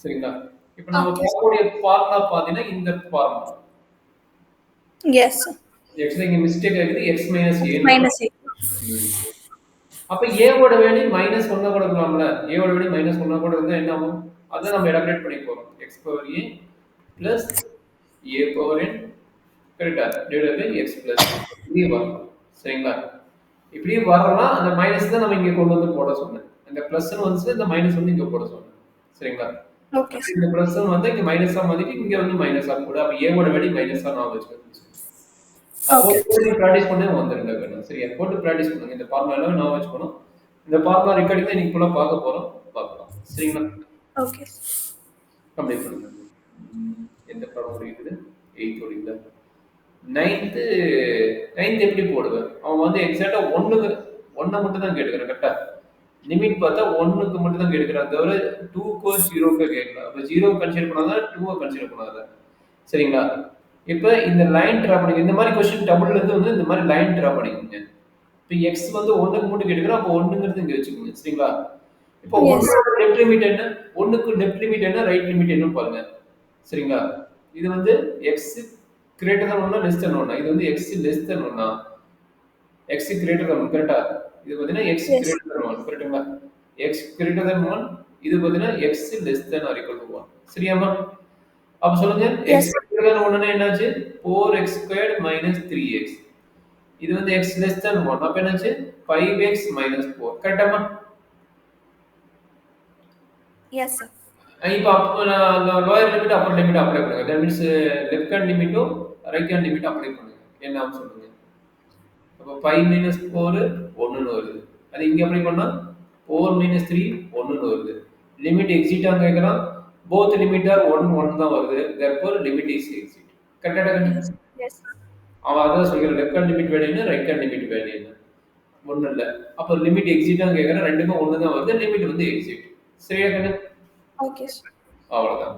சரிங்களா? இப்ப நம்ம பார்க்கக்கூடிய ஃபார்முலா பாத்தீங்கன்னா இந்த ஃபார்முலா. எஸ். ஆக்சுவலா இங்க மிஸ்டேக் ஆகுது. x - a. அப்ப a ஓட வேல்யூ -1 கூட இருக்கலாம்ல. a ஓட வேல்யூ -1 கூட இருந்தா என்ன ஆகும்? அத நம்ம எலாபரேட் பண்ணி போறோம். x power a plus a power n கரெக்ட்டா? டிவைடட் பை x plus இப்படி வரும். சரிங்களா? இப்படி வரலாம். அந்த மைனஸ் தான் நம்ம இங்க கொண்டு வந்து போட சொன்னேன். அந்த பிளஸ்ன்னு வந்து இந்த மைனஸ் வந்து இங்க போட சொன்னேன். சரிங்களா? ஓகே. இந்த பிளஸ் வந்து இங்க மைனஸா மாத்திட்டு இங்க வந்து மைனஸா போடு. அப்ப a ஓட வேல்யூ மைனஸா நான் வச்சுக்கிறேன். அப்போ போட்டு பிராக்டீஸ் பண்ணே வந்துருங்க. சரியா? போட்டு பிராக்டீஸ் பண்ணுங்க. இந்த ஃபார்முலாவை நான் வச்சுக்கணும். இந்த ஃபார்முலா ரெக்கார்டிங் தான் இன்னைக்கு ஃபுல்லாக பார்க்க போகிறோம், பார்க்கலாம். சரிங்களா? ஓகே. கம்ப்ளீட் பண்ணுங்க. எந்த ப்ராப்ளம் முடியுது? 8 முடியுதா? 9th 9th எப்படி போடுவேன்? அவன் வந்து எக்ஸாக்டா 1 மட்டும் தான் கேட்டுக்கிறான் கரெக்டா? லிமிட் பார்த்தா 1க்கு மட்டும் தான் கேட்கிறான் தவிர 2க்கோ 0க்கோ கேட்கல. அப்ப 0 கன்சிடர் பண்ணாதா 2 கன்சிடர் பண்ணாதா? சரிங்களா? இப்ப இந்த லைன் டிரா பண்ணிக்க. இந்த மாதிரி கொஸ்டின் டபுள்ல இருந்து வந்து இந்த மாதிரி லைன் டிரா பண்ணிக்கோங்க. இப்போ எக்ஸ் வந்து 1க்கு மட்டும் கேட்டுக்கிறோம், அப்போ 1ங்கிறது இங்க வச்சுக்கோங்க. சரிங்களா? இப்போ எஸ். 1ோட லெஃப்ட் லிமிட் என்ன? 1க்கு லெஃப்ட் லிமிட் என்ன? ரைட் லிமிட் என்னன்னு பாருங்க. சரிங்களா? இது வந்து X greater than 1 less than 1. இது வந்து X less than 1. X greater than 1 கரெக்டா? இது பார்த்தீங்கன்னா எக்ஸ் எஸ். கிரேட்டர் than 1 கரெக்ட்டுங்களா? எக்ஸ் கிரேட்டர் than 1 இது பார்த்தீங்கன்னா X less than or equal to 1. சரியாம்மா? அப்ப சொல்லுங்க எஸ். எக்ஸ் கிரேட்டர் than 1 னா என்னாச்சு? 4x squared minus 3x. இது வந்து x less than 1. அப்ப என்னாச்சு? 5x minus 4. கரெக்டாமா? Yes sir. இப்போ lower limit upper limit apply பண்ணுங்க. தட் மீன்ஸ் லெஃப்ட் ஹேண்ட் லிமிட்டும் ரைட் ஹேண்ட் லிமிட் அப்ளை பண்ணுங்க. என்ன சொல்லுங்க? அப்போ 5 minus 4 1ன்னு வருது. அது இங்க அப்ளை பண்ணா 4 minus 3 1ன்னு வருது. லிமிட் எக்ஸிட்டா கேக்குறான். both limit are 1 1 தான் வருது. therefore limit is exit. கரெக்டா? எஸ். எஸ். அவன் அதான் சொல்கிறான் லெஃப்ட் ஹேண்ட் லிமிட் வேல்யூ என்ன ரைட் ஹேண்ட் லிமிட் வேல்யூ என்ன ஒன்றும் இல்லை அப்போ லிமிட் எக்ஸிட்டாக கேட்குறேன் ரெண்டுமே ஒன்று தான் வருது லிமிட் வந்து எக்ஸிட் சரியா கண்ணு ஓகே. அவ்வளோதான்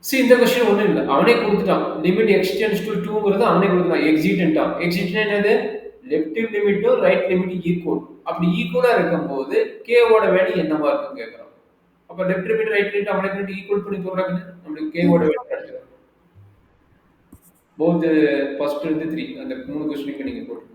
சரி இந்த கொஸ்டின் ஒன்றும் இல்லை அவனே கொடுத்துட்டான் லிமிட் எக்ஸ்டென்ஸ் டு 2ங்கிறது அவனே கொடுத்துட்டான் எக்ஸிட்ன்ட்டான் எக்ஸிட்னா என்னது லெஃப்ட் லிமிட்டும் ரைட் லிமிட் ஈக்குவல் அப்படி ஈக்குவலாக இருக்கும்போது கேவோட வேல்யூ என்னவா இருக்குன்னு கேட்குறான் அப்போ லெஃப்ட் லிமிட் ரைட் லிமிட் அவனை லிமிட் ஈக்குவல் பண்ணி போடுறாங்கன்னு நம்மளுக்கு கேவோட வேல்யூ கிடைச்சிடும் both first and 3 அந்த மூணு क्वेश्चनக்கு நீங்க போடுங்க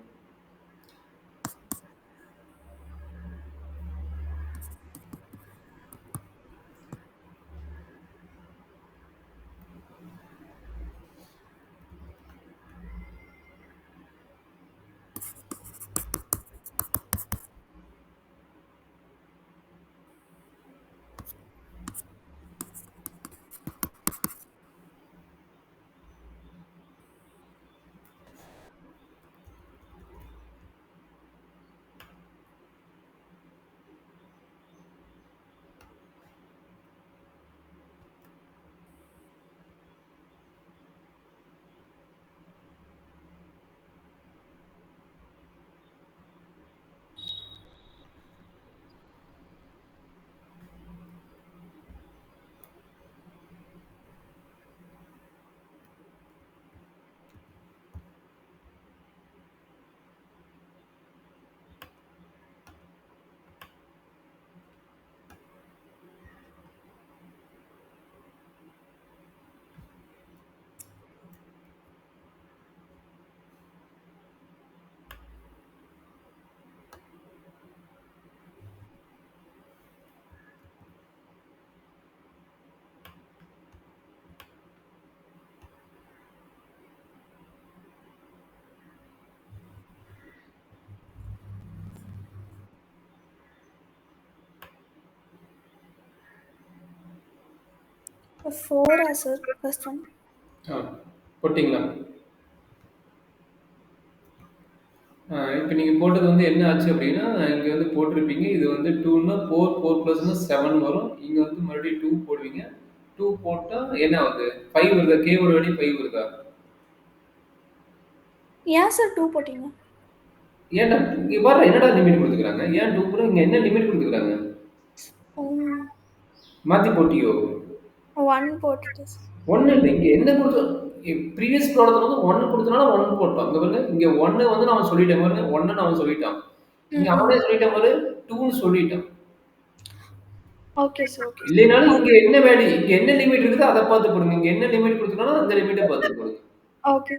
ஃபோரா சார் ஃபர்ஸ்ட் ஒன் போட்டிங்களா இப்போ நீங்கள் போட்டது வந்து என்ன ஆச்சு அப்படின்னா இங்கே வந்து போட்டிருப்பீங்க இது வந்து 2ன்னா 4 4 ப்ளஸ்னா 7 வரும் இங்கே வந்து மறுபடியும் 2 போடுவீங்க 2 போட்டால் என்ன ஆகுது 5 வருதா கேவோட வேல்யூ 5 வருதா ஏன் சார் 2 போட்டீங்க ஏன்டா இங்கே பாரு என்னடா லிமிட் கொடுத்துக்கிறாங்க ஏன் 2 போட இங்கே என்ன லிமிட் கொடுத்துக்கிறாங்க மாற்றி போட்டியோ 1 போட்டுட்டு ஒன்று இல்லை இங்கே என்ன கொடுத்து ப்ரீவியஸ் ப்ராடக்ட் வந்து 1 கொடுத்தனால 1 போட்டோம் இங்கே பாருங்க இங்கே 1 வந்து நான் சொல்லிட்டேன் பாருங்க 1 அவன் சொல்லிட்டான் இங்கே அவனே சொல்லிட்டேன் பாரு 2ன்னு சொல்லிட்டான் ஓகே சார் ஓகே இல்லைனாலும் இங்க என்ன வேல்யூ இங்க என்ன லிமிட் இருக்குதோ அதை பார்த்து போடுங்க இங்க என்ன லிமிட் கொடுத்துருக்கானோ அந்த லிமிட்டை பார்த்து போடுங்க ஓகே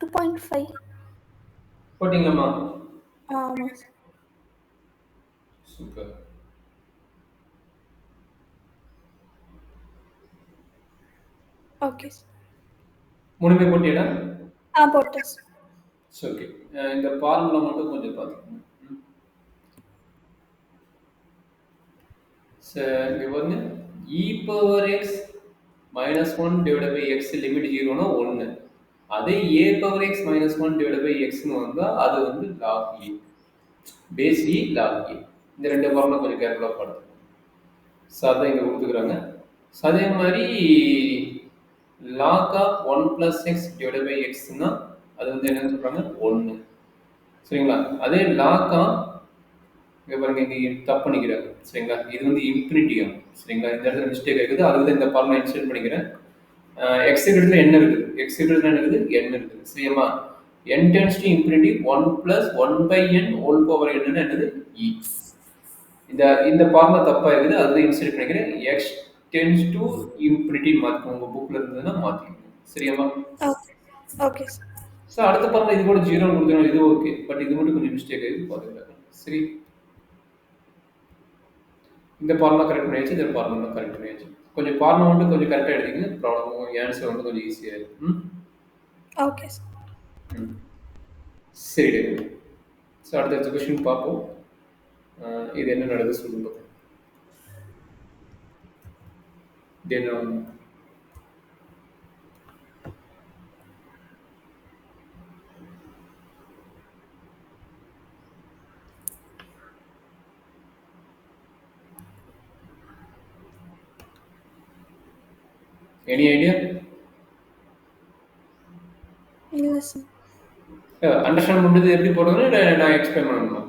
2.5 போட்டிங்களாம்மா ஆமா சூப்பர் ஓகே மூணுமே போட்டியடா? போட்டேன் சார். சரி, ஓகே. இந்த ஃபார்முலா மட்டும் கொஞ்சம் பார்த்துக்கோங்க. இங்க பாருங்க, e power x minus 1 divided by x limit 0னா 1. அதே a power x minus 1 divided by x னு வந்தா அது வந்து log e. Base e log e. இந்த ரெண்டு ஃபார்முலா கொஞ்சம் கேர்ஃபுல்லா பார்த்துக்கோங்க. ஸோ அதான் இங்க கொடுத்துக்கிறாங்க. ஸோ அதே மாதிரி log of 1 plus x divided by x னா அது வந்து என்னன்னு சொல்றாங்க 1. சரிங்களா? அதே log of இங்க பாருங்க, இங்க தப்பு பண்ணிக்கிறாங்க. சரிங்களா? இது வந்து இன்ஃபினிட்டி ஆகும். சரிங்களா? இந்த இடத்துல மிஸ்டேக் இருக்குது. அதுக்கு தான் இந்த ஃபார்முலா இன்சர்ட் பண்ணிக்கிறேன். எக்ஸ் இடத்துல என்ன இருக்குது? எக்ஸ் இடத்துல என்ன இருக்குது? n இருக்குது. சரியா? n tends to infinity 1 plus 1 by n whole power n ன்னு என்னது? e. இந்த ஃபார்முலா தப்பா இருக்குது. அதுதான் இன்சர்ட் பண்ணிக்கிறேன். x tends to infinity மாத்திக்கோங்க. உங்க புக்ல இருந்ததுன்னா மாத்திக்கோங்க. சரியாமா? Okay sir. ஸோ அடுத்த ஃபார்முலா இது கூட 0 கொடுத்துரும். இது ஓகே. பட் இது மட்டும் கொஞ்சம் மிஸ்டேக் ஆகுது. பார்த்துக்கலாம். சரி, இந்த ஃபார்முலா கரெக்ட் பண்ணியாச்சு. இந்த ஃபார்முலா கரெக்ட் பண்ணியாச்சு. கொஞ்சம் ஃபார்முலா மட்டும் கொஞ்சம் கரெக்டாக எழுதிங்க. ப்ராப்ளம் ஆன்சர் வந்து கொஞ்சம் ஈஸியாக இருக்கும். Okay sir. சரி, ஸோ அடுத்த கொஸ்டின் பார்ப்போம். இது என்ன நடக்குது சொல்லுங்க. தென் எனி ஐடியா? இல்லை சார். அண்டர்ஸ்டாண்ட் பண்ணுறது எப்படி போடுறதுன்னு நான் எக்ஸ்பிளைன் பண்ணணுமா?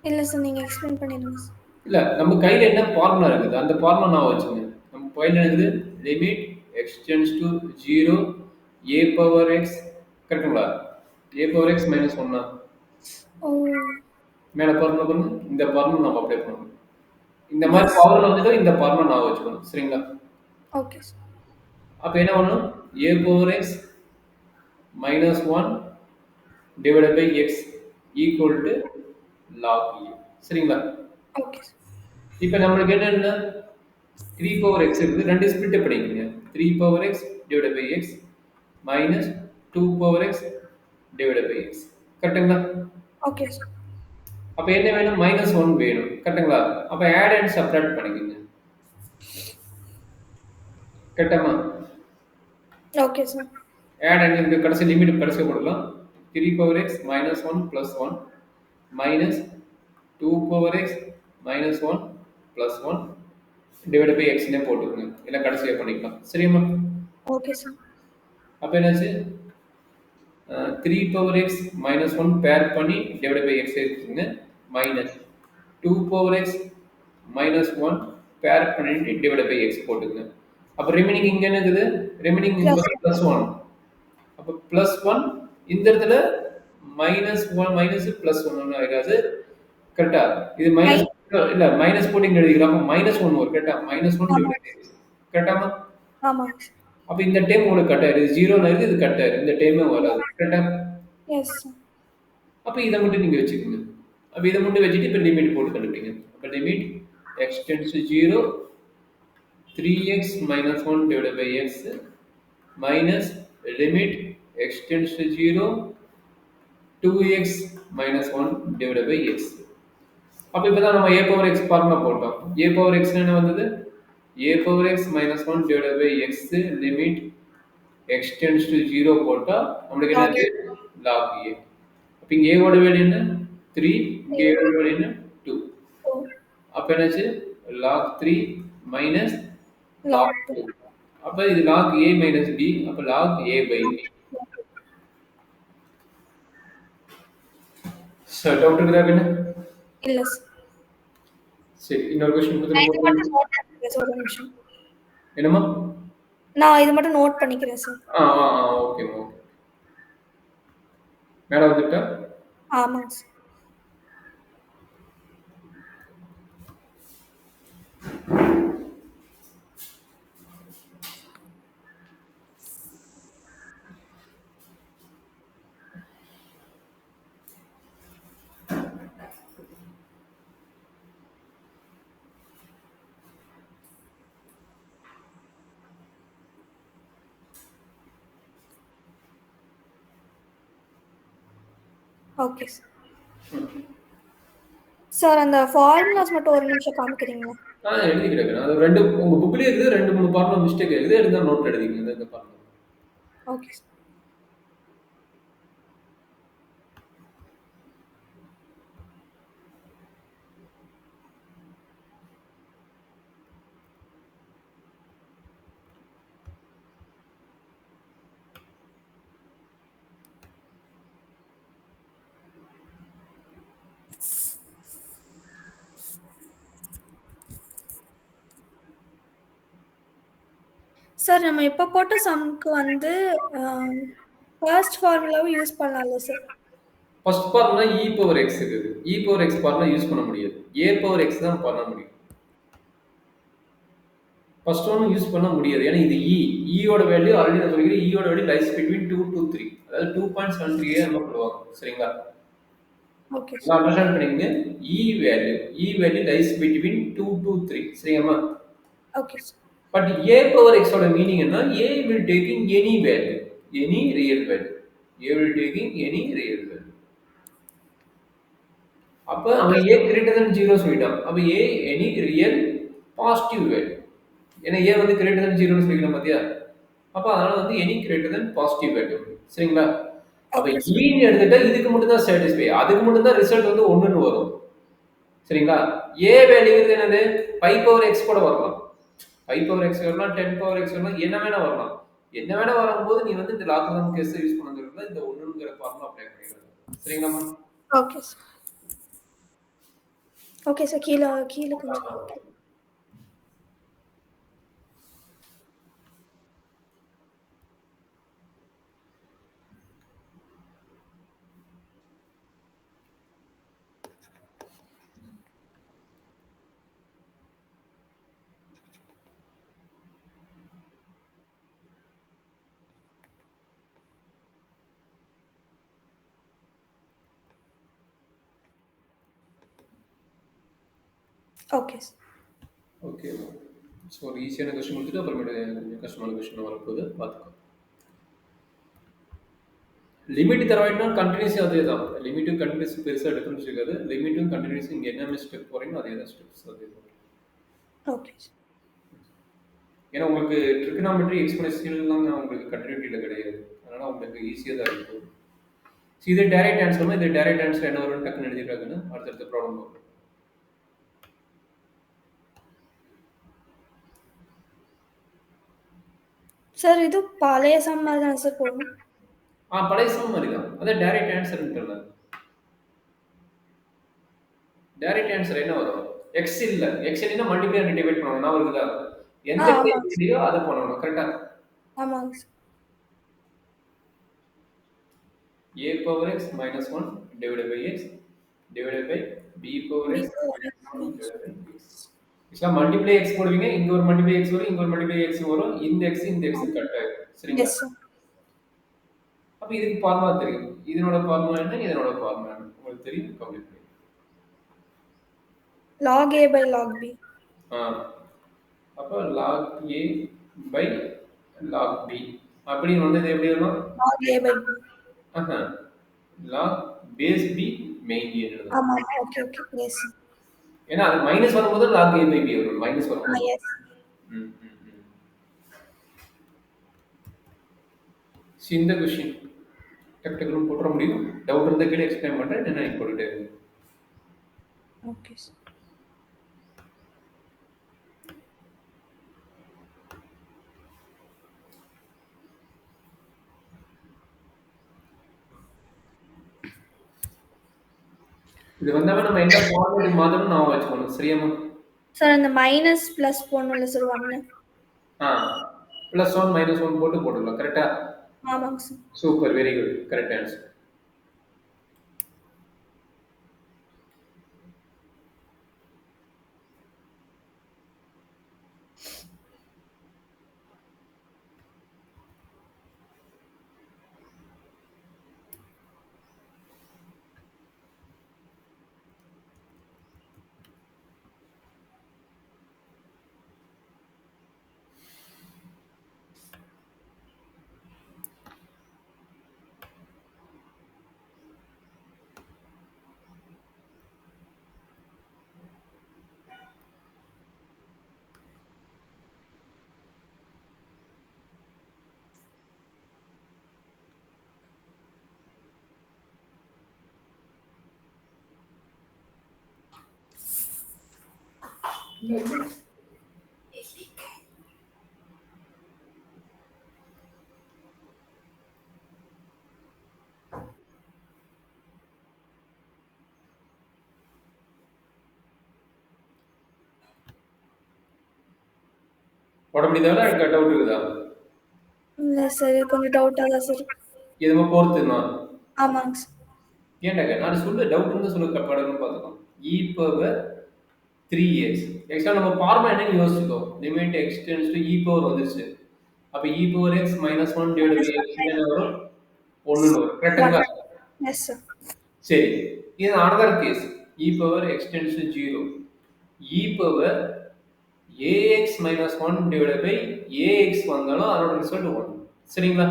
இல்லை சார், நீங்கள் எக்ஸ்பிளைன் பண்ணிடுங்க சார். இல்லை, நம்ம கையில் என்ன ஃபார்முலா இருக்குது அந்த ஃபார்முலா நான் வச்சுங்க. நம்ம கையில் இருக்குது limit x tends to 0 a power X. கரெக்டுங்களா? a power x minus 1. மேலே ஃபார்முலா பண்ணுங்க. இந்த ஃபார்முலா நம்ம அப்ளை பண்ணணும். இந்த மாதிரி ஃபார்முலா வந்து இந்த ஃபார்முலா நான் வச்சுக்கணும். சரிங்களா? Okay sir. அப்போ என்ன பண்ணணும்? a power X minus 1 divided by x equal to log e. சரிங்களா? Okay sir. இப்போ நம்மளுக்கு என்னன்னா 3 பவர் x இருக்குது. ரெண்டு ஸ்ப்ளிட் பண்ணிக்கங்க. 3 power x divided by x minus 2 power x divided by x. கரெக்ட்டுங்களா? Okay sir. அப்போ என்ன வேணும்? -1 வேணும். கரெக்ட்டுங்களா? அப்போ ஆட் அண்ட் சப்ட்ராக்ட் பண்ணிக்கங்க. கரெக்டாமா? Okay sir. ஆட் அண்ட் இந்த கடைசி லிமிட் கடைசி போடலாம். 3 power x minus 1 plus 1 minus 2 power x minus 1 plus 1 divided by x னே போட்டுக்கோங்க. இல்ல கடைசியா பண்ணிக்கலாம். சரியாமா? Okay sir. அப்ப என்னாச்சு? 3 பவர் x minus 1 பேர் பண்ணி divided by x எடுத்துங்க. minus 2 பவர் x minus 1 பேர் பண்ணிட்டு divided by x போட்டுங்க. அப்ப ரிமைனிங் இங்க என்ன இருக்குது? ரிமைனிங் இங்க plus 1. அப்ப plus 1 இந்த இடத்துல -1 மைனஸ் பிளஸ் 1 ஆயிராது. கரெக்ட்டா? இது மைனஸ் இல்ல மைனஸ் போட்டு இங்க எழுதிக்கலாம். அப்ப -1 வரும். கரெக்ட்டா? -1 டிவைடட் பை கரெக்ட்டாமா? ஆமா. அப்ப இந்த டைம் உங்களுக்கு கட் ஆயிடுது. 0 ல இருக்கு, இது கட் ஆயிடுது. இந்த டைமே வராது. கரெக்ட்டா? Yes sir. அப்ப இத மட்டும் நீங்க வெச்சுக்கங்க. அப்ப இத மட்டும் வெச்சிட்டு இப்ப லிமிட் போட்டு கண்டுபிடிங்க. அப்ப limit x tends to 0 3x minus 1 divided by x minus limit x tends to 0 2x minus 1 divided by x. அப்ப இப்பதான் நம்ம a power x ஃபார்முலா போட்டோம். a power x என்ன வந்தது? a power x minus 1 divided by x limit x tends to 0 போட்டா நமக்கு என்ன log a. அப்ப இங்க a ஓட வேல்யூ என்ன? 3, இங்க a ஓட வேல்யூ என்ன? 2. அப்ப என்னாச்சு? log 3 minus log 2. அப்ப இது log a minus b, அப்ப log a by b. Sir doubt இருக்குதா என்ன? இல்ல சார். சரி, இன்னொரு क्वेश्चन கொடுத்துருங்க. என்னம்மா? நான் இது மட்டும் நோட் பண்ணிக்கிறேன் சார். Okay okay. மேடம் வந்துட்டா? ஆமாங்க சார். Okay sir. அந்த ஃபார்முலாஸ் மட்டும் ஒரு நிமிஷம் காமிக்கிறீங்களா? எழுதி கிடக்குறேன். அது 2 உங்க புக்லயே இருக்குது. 2, 3 ஃபார்முலா மிஸ்டேக் இருக்குது. எழுதா நோட் எழுதிக்கங்க. இந்த ஃபார்முலா. Okay sir. சார் நம்ம இப்போ போட்ட சம்க்கு வந்து ஃபர்ஸ்ட் ஃபார்முலாவை யூஸ் பண்ணலாம்ல sir? First formula e power x இருக்குது. e power x formula use பண்ண முடியாது. a பவர் x தான் பண்ண முடியும். ஃபர்ஸ்ட் ஒன் யூஸ் பண்ண முடியாது. ஏன்னா இது e. e ஓட வேல்யூ ஆல்ரெடி நான் சொல்லிக்கிறேன். e ஓட வேல்யூ லைஸ் பிட்வீன் 2 to 3. அதாவது 2.73 நம்ம சொல்லுவாங்க. சரிங்களா? ஓகே நான் அண்டர்ஸ்டாண்ட் பண்ணிக்கங்க. e value lies between 2 to 3. சரியாமா? Okay sir. But a power x ஓட மீனிங் என்ன? a will taking any value, any real value. a will taking any real value. அப்ப அவன் a greater than 0 சொல்லிட்டான். அப்ப a any real positive value. ஏன்னா a வந்து greater than 0 னு சொல்லிக்கிறோம் பாத்தியா? அப்ப அதனால வந்து any greater than positive value. சரிங்களா? அப்ப e ன்னு எடுத்துட்டா இதுக்கு மட்டும் தான் satisfy. அதுக்கு மட்டும் தான் ரிசல்ட் வந்து 1 ன்னு வரும். சரிங்களா? a வேல்யூங்கிறது என்னது? pi power x கூட வரலாம். pi power x வரலாம், 10 power x வரலாம், என்ன வேணா வரலாம். என்ன வேணா வரும்போது நீ வந்து இந்த லாகரிதம் கேஸ் யூஸ் பண்ணனும்னா இந்த 1ங்கற ஃபார்முலா அப்ளை பண்ணிடலாம். சரிங்களாமா? Okay sir. Okay sir. கீழ கொஞ்சம் ஓகே சார். ஓகே. ஸோ ஒரு ஈஸியான கொஸ்டின் கொடுத்துட்டு அப்புறமேட்டு கொஞ்சம் கஷ்டமான கொஸ்டின் வரப்போகுது பார்த்துக்கோ. லிமிட் தரவாயிட்டா கண்டினியூஸி அதே தான். லிமிட்டும் கண்டினியூஸி பெருசாக டிஃபரன்ஸ் இருக்காது. லிமிட்டும் கண்டினியூஸி இங்கே என்ன ஸ்டெப் போகிறீங்களோ அதே தான் ஸ்டெப்ஸ் அதே தான். Okay sir. ஏன்னா உங்களுக்கு ட்ரிகனாமெட்ரி எக்ஸ்போனன்ஷியல்லாம் உங்களுக்கு கண்டினியூட்டியில் கிடையாது. அதனால் உங்களுக்கு ஈஸியாக தான் இருக்கும். ஸோ இது டைரக்ட் ஆன்சர்னா இது டைரக்ட் ஆன்சர் என்ன வரும்னு டக்குன்னு எழுதிடுறாங்கன்னு அடுத்தடுத்த ப்ராப்ளம் வரும். சார் இது பழைய சம் மாதிரி தான் சார் போடணும்? பழைய சம் மாதிரி தான். அதான் டைரக்ட் ஆன்சர்ன்றது. டைரக்ட் ஆன்சர் என்ன வரும்? எக்ஸ் இல்ல. எக்ஸ் இல்லைன்னா மல்டிப்ளை அண்ட் டிவைட் பண்ணணும். நான் இருக்குதா? எந்த கேஸ்லயோ அதை பண்ணணும். கரெக்டா? ஆமாங்க sir. a power x minus 1 divided by x divided by b power x minus 1 divided by x. इसका மல்டிப்ளை x போடுவீங்க. இங்க ஒரு மல்டிப்ளை x வரும், இங்க ஒரு மல்டிப்ளை x வரும். இந்த x கட் ஆயிடும். சரிங்களா? Yes sir. அப்ப இதுக்கு ஃபார்முலா தெரியும். இதனோட ஃபார்முலா என்ன? இதனோட ஃபார்முலா என்ன? உங்களுக்கு தெரியும். கம்ப்ளீட் பண்ணி. log a by log b. அப்ப log a by log b அப்படின்னு வந்தது எப்படி வரும்? log a by b. log base b main a எழுதணும். ஆமா. Okay okay. எஸ். ஏன்னா அது மைனஸ் வரும்போது log a by b வரும். மைனஸ் வரும்போது. எஸ். இந்த क्वेश्चन டக்குனு போட்ற முடியும். டவுட் இருந்தா கேளு, எக்ஸ்பிளைன் பண்றேன். நான் போட்டுட்டே இருக்கேன். Okay sir. இது வந்தாவே நம்ம என்ன ஃபார்முலா மாதிரி நான் வச்சுக்கணும். சரியாமா? சார் அந்த மைனஸ் பிளஸ் போடணும்ல சார் 1. +1 -1 போட்டு போட்டுடலாம். கரெக்ட்டா? ஆமாங்க sir. Super, very good. Correct answer. போட முடியுதா டவுட் இருக்குதா? இல்லை சார், கொஞ்சம் டவுட்டாக தான் சார். எதுவுமே போர்த்துமா? ஆமாங்க சார். ஏன்டாங்க நான் சொல்லு டவுட் இருந்து சொல்லு கப்பாடன்னு பார்த்துக்கலாம். இ பவர் 3x எக்ஸ்ட்ரா நம்ம ஃபார்மா என்னன்னு யோசிச்சுக்கோ. Limit x tends to e power வந்துருச்சு. அப்ப e power x minus 1 divide by x என்ன வரும்? 1 வரும். கரெக்ட்டுங்களா? Yes sir. சரி, இது another case. E power x tends to 0. E power ax minus 1 divided by ax வந்தாலும் அதோட ரிசல்ட் 1. சரிங்களா?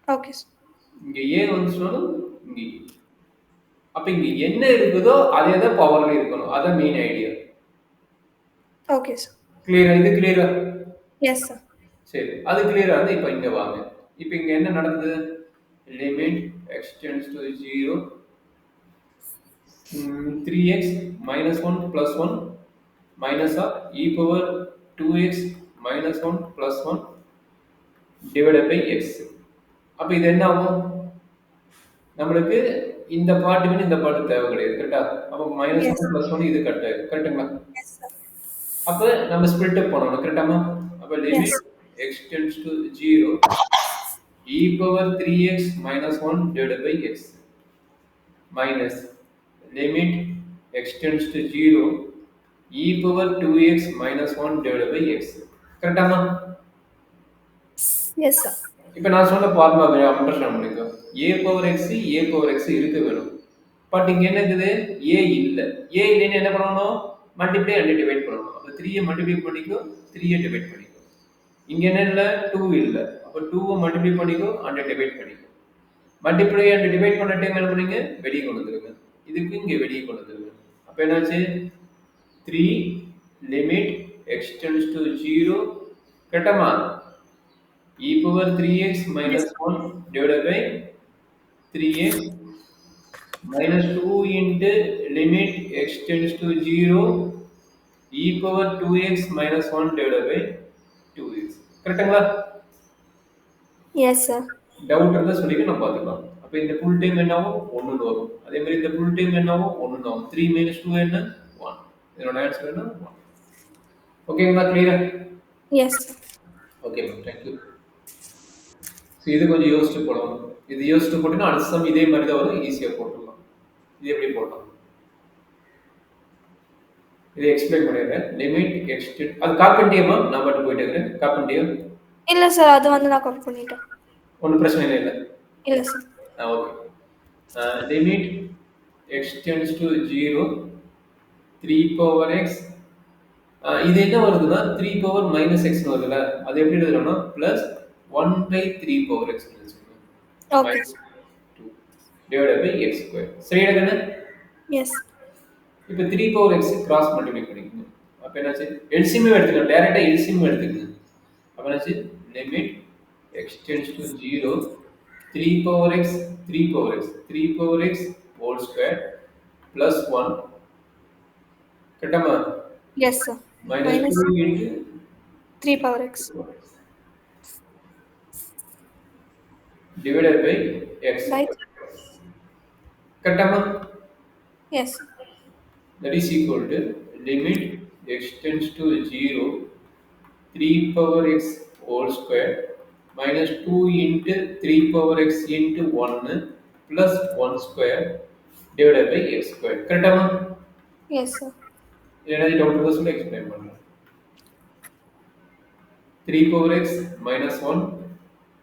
Okay sir. இங்க a வந்துச்சுனாலும் இங்க e. அப்ப இங்க என்ன இருக்குதோ அதே தான் பவர்ல இருக்கணும். அதான் மெயின் ஐடியா. Okay sir. கிளியரா? இது கிளியரா? S sir. சரி, அது கிளியரா இருந்தா இப்ப இங்க வாங்க. இப்ப இங்க என்ன நடக்குது? Limit x tends to 0 3x minus 1 plus 1 minus of e power 2x minus 1 plus 1 divided by x. அப்ப இது என்ன ஆகும்? நம்மளுக்கு இந்த பார்ட் வேணும், இந்த பார்ட் தேவை கிடையாது. கரெக்டா? அப்ப மைனஸ் 1 பிளஸ் 1 இது கட் ஆயிடும். கரெக்ட்டுங்களா? அப்ப நம்ம ஸ்பிளிட் அப் பண்ணணும். கரெக்டாமா? அப்ப limit x tends to 0 e power 3x minus 1 divided by x minus limit x tends to 0 e power 2x minus 1 divided by x. கரெக்டாமா? Yes sir. இப்போ நான் சொன்ன ஃபார்முலா அண்டர்ஸ்டாண்ட் பண்ணிக்கோ. a பவர் x இருக்க வேணும். But இங்க என்ன இருக்குது? a இல்ல. a இல்லைன்னு என்ன பண்ணணும்? மல்டிப்ளை அண்ட் டிவைட் பண்ணணும். அப்ப 3 ஐ மல்டிப்ளை பண்ணிக்கோ, 3 ஐ டிவைட் பண்ணிக்கோ. இங்க என்ன இல்ல? 2 இல்ல. அப்ப 2 ஐ மல்டிப்ளை பண்ணிக்கோ அண்ட் டிவைட் பண்ணிக்கோ. மல்டிப்ளை அண்ட் டிவைட் பண்ண டைம் என்ன பண்ணீங்க? வெளியே கொண்டு வந்துருங்க. இதுக்கு இங்க வெளியே கொண்டு வந்துருங்க. அப்ப என்னாச்சு? 3 limit x tends to 0 கரெக்டாமா? e power 3x minus 1 divided by 3x minus 2 into limit x tends to 0 e power 2x minus 1 divided by 2x. கரெக்ட்டுங்களா? Yes sir. டவுட் இருந்தா சொல்லிட்டு நம்ம பார்த்துக்கலாம். அப்ப இந்த ஃபுல் டைம் என்ன ஆகும்? 1 வரும். அதே மாதிரி இந்த ஃபுல் டைம் என்ன ஆகும்? 1 ஆகும். 3 minus 2 என்ன? 1. இதோட ஆன்சர் என்ன? 1. ஓகேங்களா? கிளியரா? Yes. Okay ma'am, thank you. இது கொஞ்சம் யோசிச்சு போடணும். இது யோசிச்சு போட்டீங்கன்னா அடுத்த சம் இதே மாதிரி தான் வரும், ஈஸியா போட்டுடலாம். இது எப்படி போடலாம்? இதை எக்ஸ்பிளைன் பண்ணிடுறேன். லிமிட் எக்ஸ்டெண்ட் அது காப்பண்டியமா? நான் மட்டும் போயிட்டு இருக்கிறேன். காப்பண்டியம் இல்ல சார், அது வந்து நான் காப்பி பண்ணிட்டேன். ஒன்றும் பிரச்சனை இல்லை. இல்ல sir. Okay. Limit x tends to 0 3 power X. இது என்ன வருதுன்னா 3 பவர் மைனஸ் எக்ஸ் வருதுல்ல, அது எப்படி எழுதலாம்னா plus 1 by 3 power x okay. divided by x square. சரியா தானே? எஸ். இப்போ 3 பவர் x கிராஸ் மல்டிப்ளை பண்ணிக்கணும். அப்ப என்னாச்சு? எல்சிஎம் எடுத்துக்கலாம். டைரக்டா எல்சிஎம் எடுத்துக்கலாம். அப்ப என்னாச்சு? Limit x tends to 0 3 power x 3 power x whole square plus 1 கரெக்டாமா? Yes sir. minus 2 into 3 power x divided by x. கரெக்டாமா? Yes. That is equal to limit x tends to 0 3 power x whole square minus 2 into 3 power x into 1 plus 1 square divided by x square. கரெக்டாமா? Yes sir. ஏதாவது doubt இருந்தா சொல்லி explain பண்றேன். 3 power x minus 1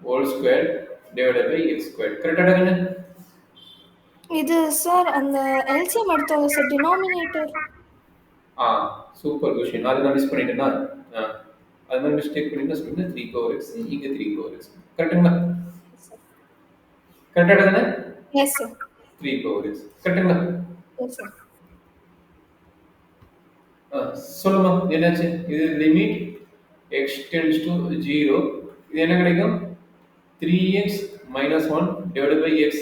whole square divided by x square. கரெக்டா தானே? இது sir அந்த LCM எடுத்தோம் சார், டினாமினேட்டர். Super question. அது நான் மிஸ் பண்ணிட்டேனா? அது மாதிரி மிஸ்டேக் பண்ணிட்டா சொல்லுங்க. 3 power x இங்க 3 power x. கரெக்ட்டுங்களா? கரெக்டா தானே? Yes sir. 3 power x. கரெக்ட்டுங்களா? Yes sir. சொல்லுமா என்னாச்சு? இது லிமிட் x tends to 0. இது என்ன கிடைக்கும்? 3x minus 1 divided by x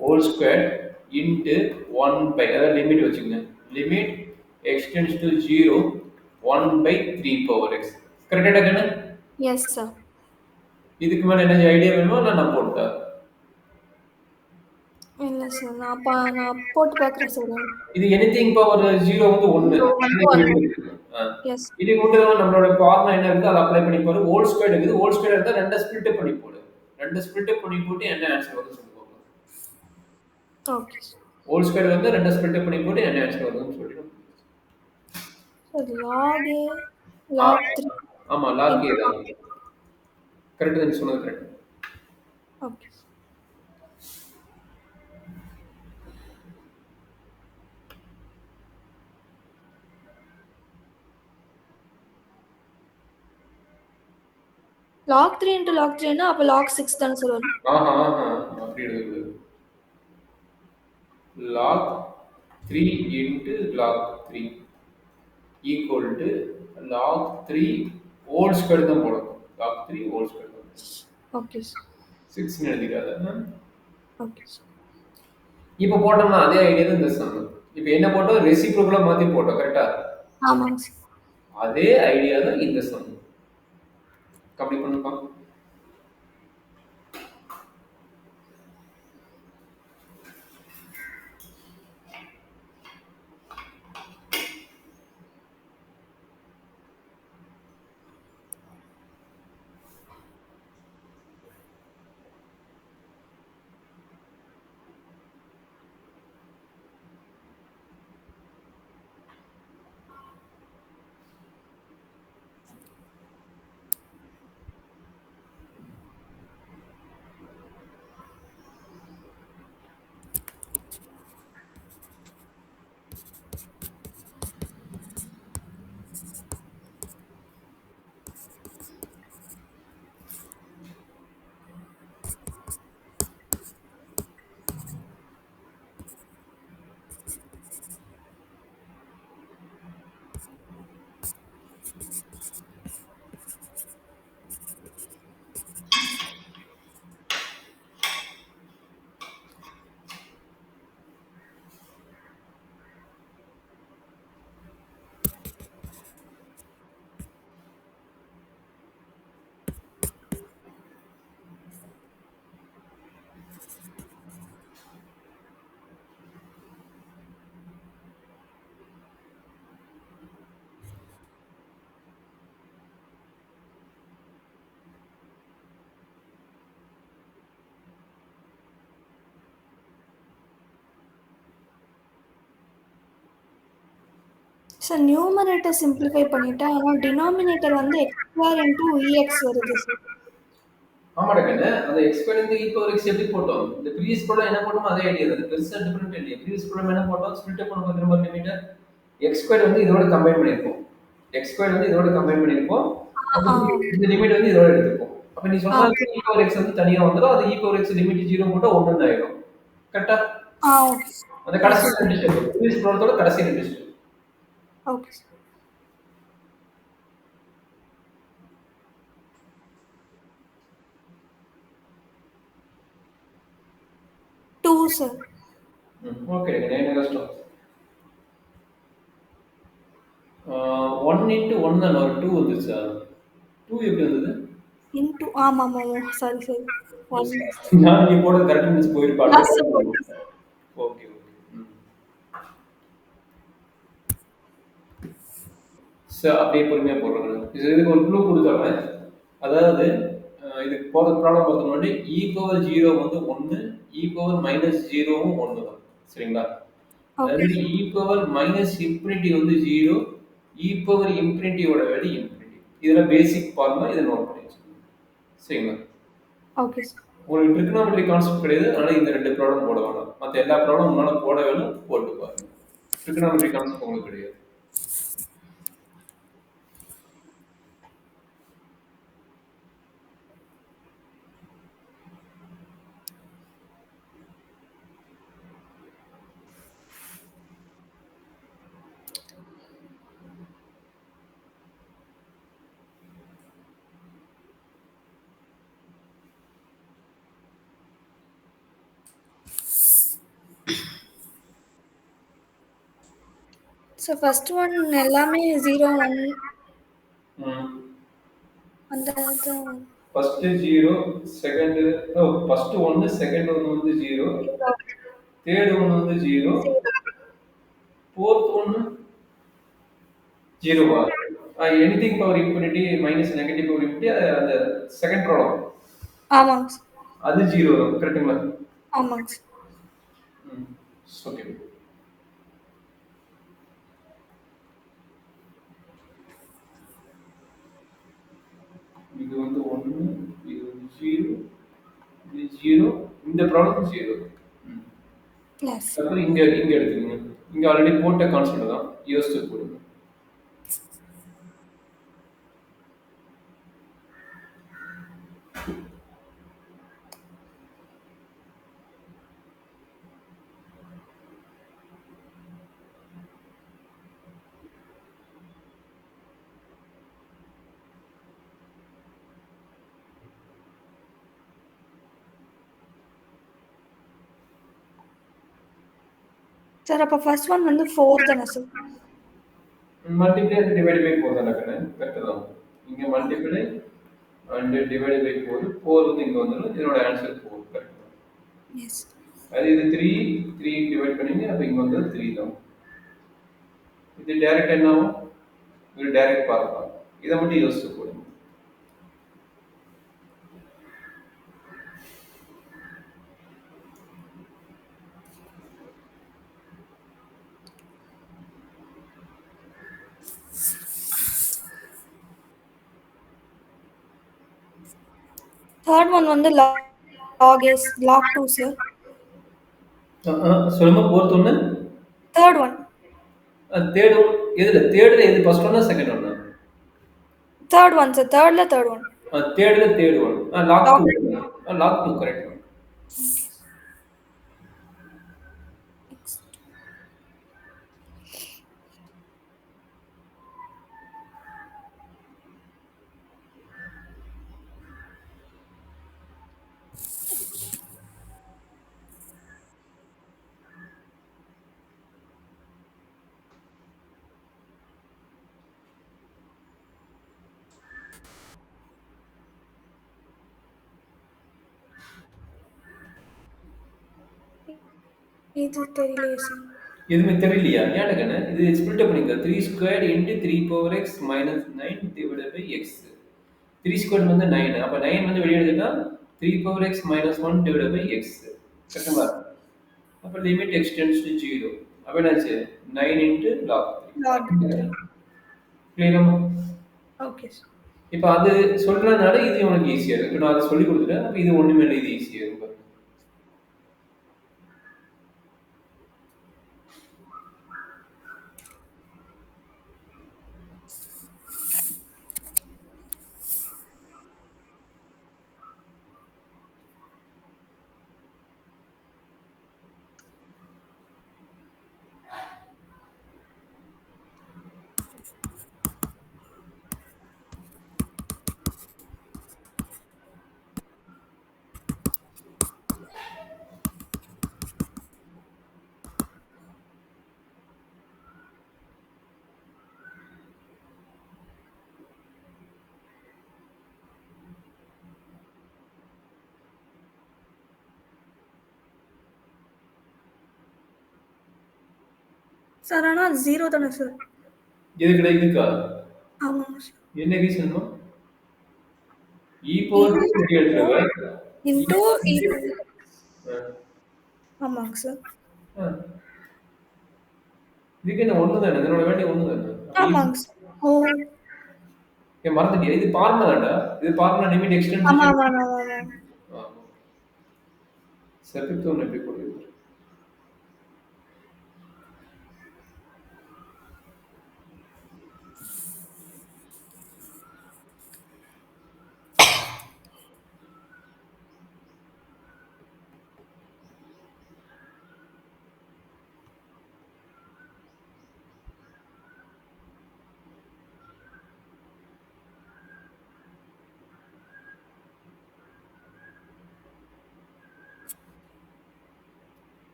whole square into 1 by அதாவது லிமிட் வச்சுக்கங்க. Limit x tends to 0 1 by 3 power x. கரெக்டா கண்ணு? Yes sir. இதுக்கு மேல என்ன ஐடியா வேணுமா இல்ல நான் போட்டா? இல்ல சார். நான் போட்டு பார்க்குறேன் சார். இது எனிதிங் பவர் 0 வந்து 1. எஸ். இதுக்கு முன்னாடி நம்மளோட ஃபார்முலா என்ன இருக்கு அதை அப்ளை பண்ணி பாரு. ஹோல் ஸ்கொயர் இருக்குது. ஹோல் ஸ்கொயர் இருந்தா ரெண்டை ஸ்ப்ளிட் பண்ணி போடு. ரெண்டை ஸ்ப்ளிட் பண்ணி போட்டு என்ன ஆன்சர் வருதுன்னு சொல்லுவாங்க. ஓகே. ஹோல் ஸ்கொயர் வந்து ரெண்டை ஸ்ப்ளிட் பண்ணி போட்டு என்ன ஆன்சர் வருதுன்னு சொல்லிடும். log a log 3. ஆமா log a தான். கரெக்ட் தான், நீ சொன்னது correct. Okay. log 3 into log 3 னா அப்ப log 6 தான சார் வரும். அப்படி எழுதுறது. log 3 into log 3 equal to log 3 whole square தான் போடணும். log 3 whole square தான். Okay sir. 6 ன்னு எழுதிடாத. Okay sir. இப்போ போட்டோம்னா அதே ஐடியா தான் இந்த சம். இப்போ என்ன போட்டோம், ரெசிப்ரோக்கலா மாத்தி போட்டோம். கரெக்ட்டா? ஆமாங்க சார். அதே ஐடியா தான் இந்த சம். கம்ப்ளீட் பண்ணுப்பா. சார் நியூமரேட்டர் சிம்பிளிஃபை பண்ணிட்டேன். ஆனா டினாமினேட்டர் வந்து x ஸ்கொயர் இன்டு ex வருது சார். ஆமாடா கண்ணு, அந்த x square into e power x எப்படி போட்டோம்? இந்த ப்ரீவியஸ் ப்ராப்ளம் என்ன போட்டோமோ அதே ஐடியா தான். பெருசா டிஃபரண்ட் இல்லையா? ப்ரீவியஸ் ப்ராப்ளம் என்ன போட்டோம், ஸ்ப்ளிட் பண்ணும்போது திரும்ப லிமிட் x ஸ்கொயர் வந்து இதோட கம்பைன் பண்ணிருப்போம். x ஸ்கொயர் வந்து இதோட கம்பைன் பண்ணிருப்போம். இந்த லிமிட் வந்து இதோட எடுத்துப்போம். அப்ப நீ சொன்னா e பவர் x வந்து தனியா வந்துரும். அது e பவர் x லிமிட் 0 போட்டா 1 ஆயிடும். கரெக்ட்டா? ஓகே. அந்த கடைசி ரெண்டு ஸ்டெப், ப்ரீவியஸ் ப்ராப்ளத்தோட கடைசி ரெண்டு ஸ்டெப். ஓகே. 2 சார். ஓகே, என்ன கஷ்டம்? 1 into 1 தான் வரும். 2 வந்துச்சா? 2 எப்படி வந்தது? இன்டு ஆமாமா சாரி. நான் நீ போடுறது கரெக்ட் மிஸ் போயிருப்பாங்க. ஓகே. சார் அப்படியே பொறுமையா போடுறேன். இதுக்கு ஒரு க்ளூ கொடுத்தாங்க. அதாவது இதுக்கு போகிற ப்ராப்ளம் பார்த்த முன்னாடி e பவர் 0 வந்து 1, e பவர் மைனஸ் 0வும் 1 தான். சரிங்களா? அதாவது e பவர் மைனஸ் இன்ஃபினிட்டி வந்து 0, e பவர் இன்ஃபினிட்டியோட வேல்யூ இன்ஃபினிட்டி. இதெல்லாம் பேசிக் ஃபார்முலா, இதை நோட் பண்ணி வச்சுக்கோங்க. சரிங்களா? Okay sir. உங்களுக்கு ட்ரிகனாமெட்ரி கான்செப்ட் கிடையாது, ஆனால் இந்த ரெண்டு ப்ராப்ளம் போட வேணாம். மற்ற எல்லா ப்ராப்ளம் உங்களால் போட வேணும், போட்டு பாருங்க. ட்ரிகனாமெட்ரி கான்செப்ட் உங்களுக்கு கிடையாது. ஸோ ஃபர்ஸ்ட் ஒன் எல்லாமே 0 1 ம். அந்த தான் first 0, second first 1, second one வந்து 0, தேர்ட் ஒன் வந்து 0, ஃபோர்த் ஒன்னு 0வா? Anything power infinity minus negative power infinity அந்த செகண்ட் ப்ராப்ளம் ஆமாங்க சார். அது 0 வரும். கரெக்ட்டுங்களா? ஆமாங்க சார். ம். ஓகே. இது வந்து 1, இது வந்து 0, இது 0, இந்த ப்ராப்ளம் 0. ம். எஸ். அப்புறம் இங்க இங்க எடுத்துக்கங்க. இங்க ஆல்ரெடி போட்ட கான்செப்ட் தான். யோசிச்சு போடுங்க. சார் அப்போ ஃபர்ஸ்ட் ஒன் வந்து 4 தானே sir? Multiply and divide by 4 தானே கரெக்ட் தான். இங்க மல்டிப்ளை அண்ட் டிவைட் பை 4 4 வந்து இங்க வந்துடும். இதனோட ஆன்சர் 4 கரெக்ட் தான். எஸ். அது இது 3 டிவைட் பண்ணீங்க அப்ப இங்க வந்து 3 தான். இது டைரக்ட் என்ன ஆகும்? இது டைரக்ட் பார்க்கலாம். இதை மட்டும் யோசிச்சு போடுங்க. தேர்ட் ஒன் வந்து log 2 சார். சொல்லுங்க ஃபோர்த் ஒன்னு தேர்ட் ஒன் தேர்ட் ஒன் எதுல தேர்ட்ல எது ஃபர்ஸ்ட் ஒன்னா செகண்ட் ஒன்னா? Third one sir. Third one. தேர்ட்ல third one log 2 log 2 correct. இது தெரியலையே சார். எதுவுமே தெரியலையா? ஏன்டா இது ஸ்பிளிட் பண்ணிக்க 3 square into 3 power x minus 9 divided by x. 3 square வந்து 9. அப்போ 9 வந்து வெளியே எடுத்துட்டா 3 power x minus 1 divided by x. கரெக்டுங்களா? அப்போ லிமிட் எக்ஸ்டென்ஸ் டு 0. அப்போ என்னாச்சு 9 இன்டு லாக் 3. கிளியரா? Okay sir. இப்போ அது சொல்றதுனால இது உனக்கு ஈஸியா இருக்கு. இப்போ நான் அதை சொல்லி கொடுத்துட்டேன். அப்போ இது ஒண்ணுமே இல்லை, இது ஈஸியா இருக்கும். சார் ஆனால் 0 தானே சார்? எதுக்குடா இதுக்கா? ஆமாங்க சார். என்ன ரீசன்மா? பவர் இன்டூ ஆமாங்க சார். இதுக்கு என்ன ஒன்று தானே? இதனோட வேண்டிய ஒன்று தானே? ஆமாங்க சார். ஓ மறந்துட்டியா? இது பார்முலா தான்டா. இது பார்முலா லிமிட் எக்ஸ்டென்ட் ஆமா ஆமா ஆமா. சர்க்கிட் ஒன்று எப்படி போடுறது?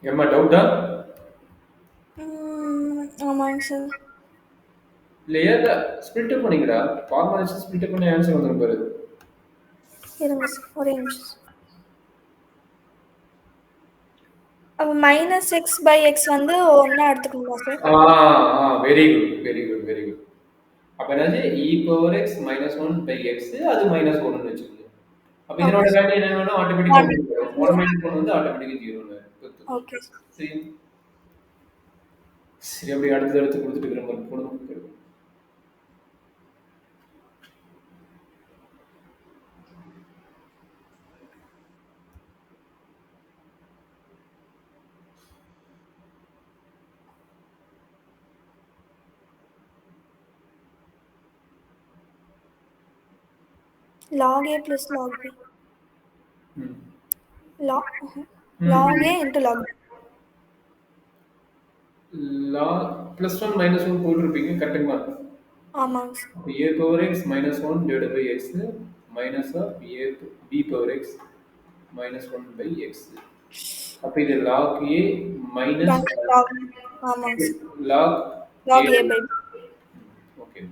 ஏம்மா டவுட்டா? ஆமாங்க சார். இல்ல ஏன்டா ஸ்பிலிட் பண்ணிக்கடா. ஃபார்முலா வச்சு ஸ்பிலிட் பண்ணி ஆன்சர் வந்துரும் பாரு. இருங்க சார், ஒரே நிமிஷம். அப்போ -x/x வந்து ஒண்ணா எடுத்துக்கணுமா sir? Very good, very good, very good. அப்ப என்னது e⁻x-1/x அது -1ன்னு வச்சுக்கோங்க. அப்ப இதனோட ஓகே சார். வேல்யூ என்ன வேணும்? ஆட்டோமேட்டிக்கா 1 1 வரும். 1 0. -1 வந்து ஆட்டோமேட்டிக்கா 0ன்னு வரும். Okay sir. சரி. சரி அப்படி அடுத்து அடுத்து கொடுத்துட்டு இருக்கிற மாதிரி போடுங்க. log a plus log b. ம். log ம். log a into log b. +1 -1 போட்டிருப்பீங்க கரெக்டுங்களா? ஆமாங்க sir. a⁻x-1 divided by x minus of b⁻x -1/x. அப்ப இது log a minus log ஆமாங்க sir. log log a. a by b. Okay.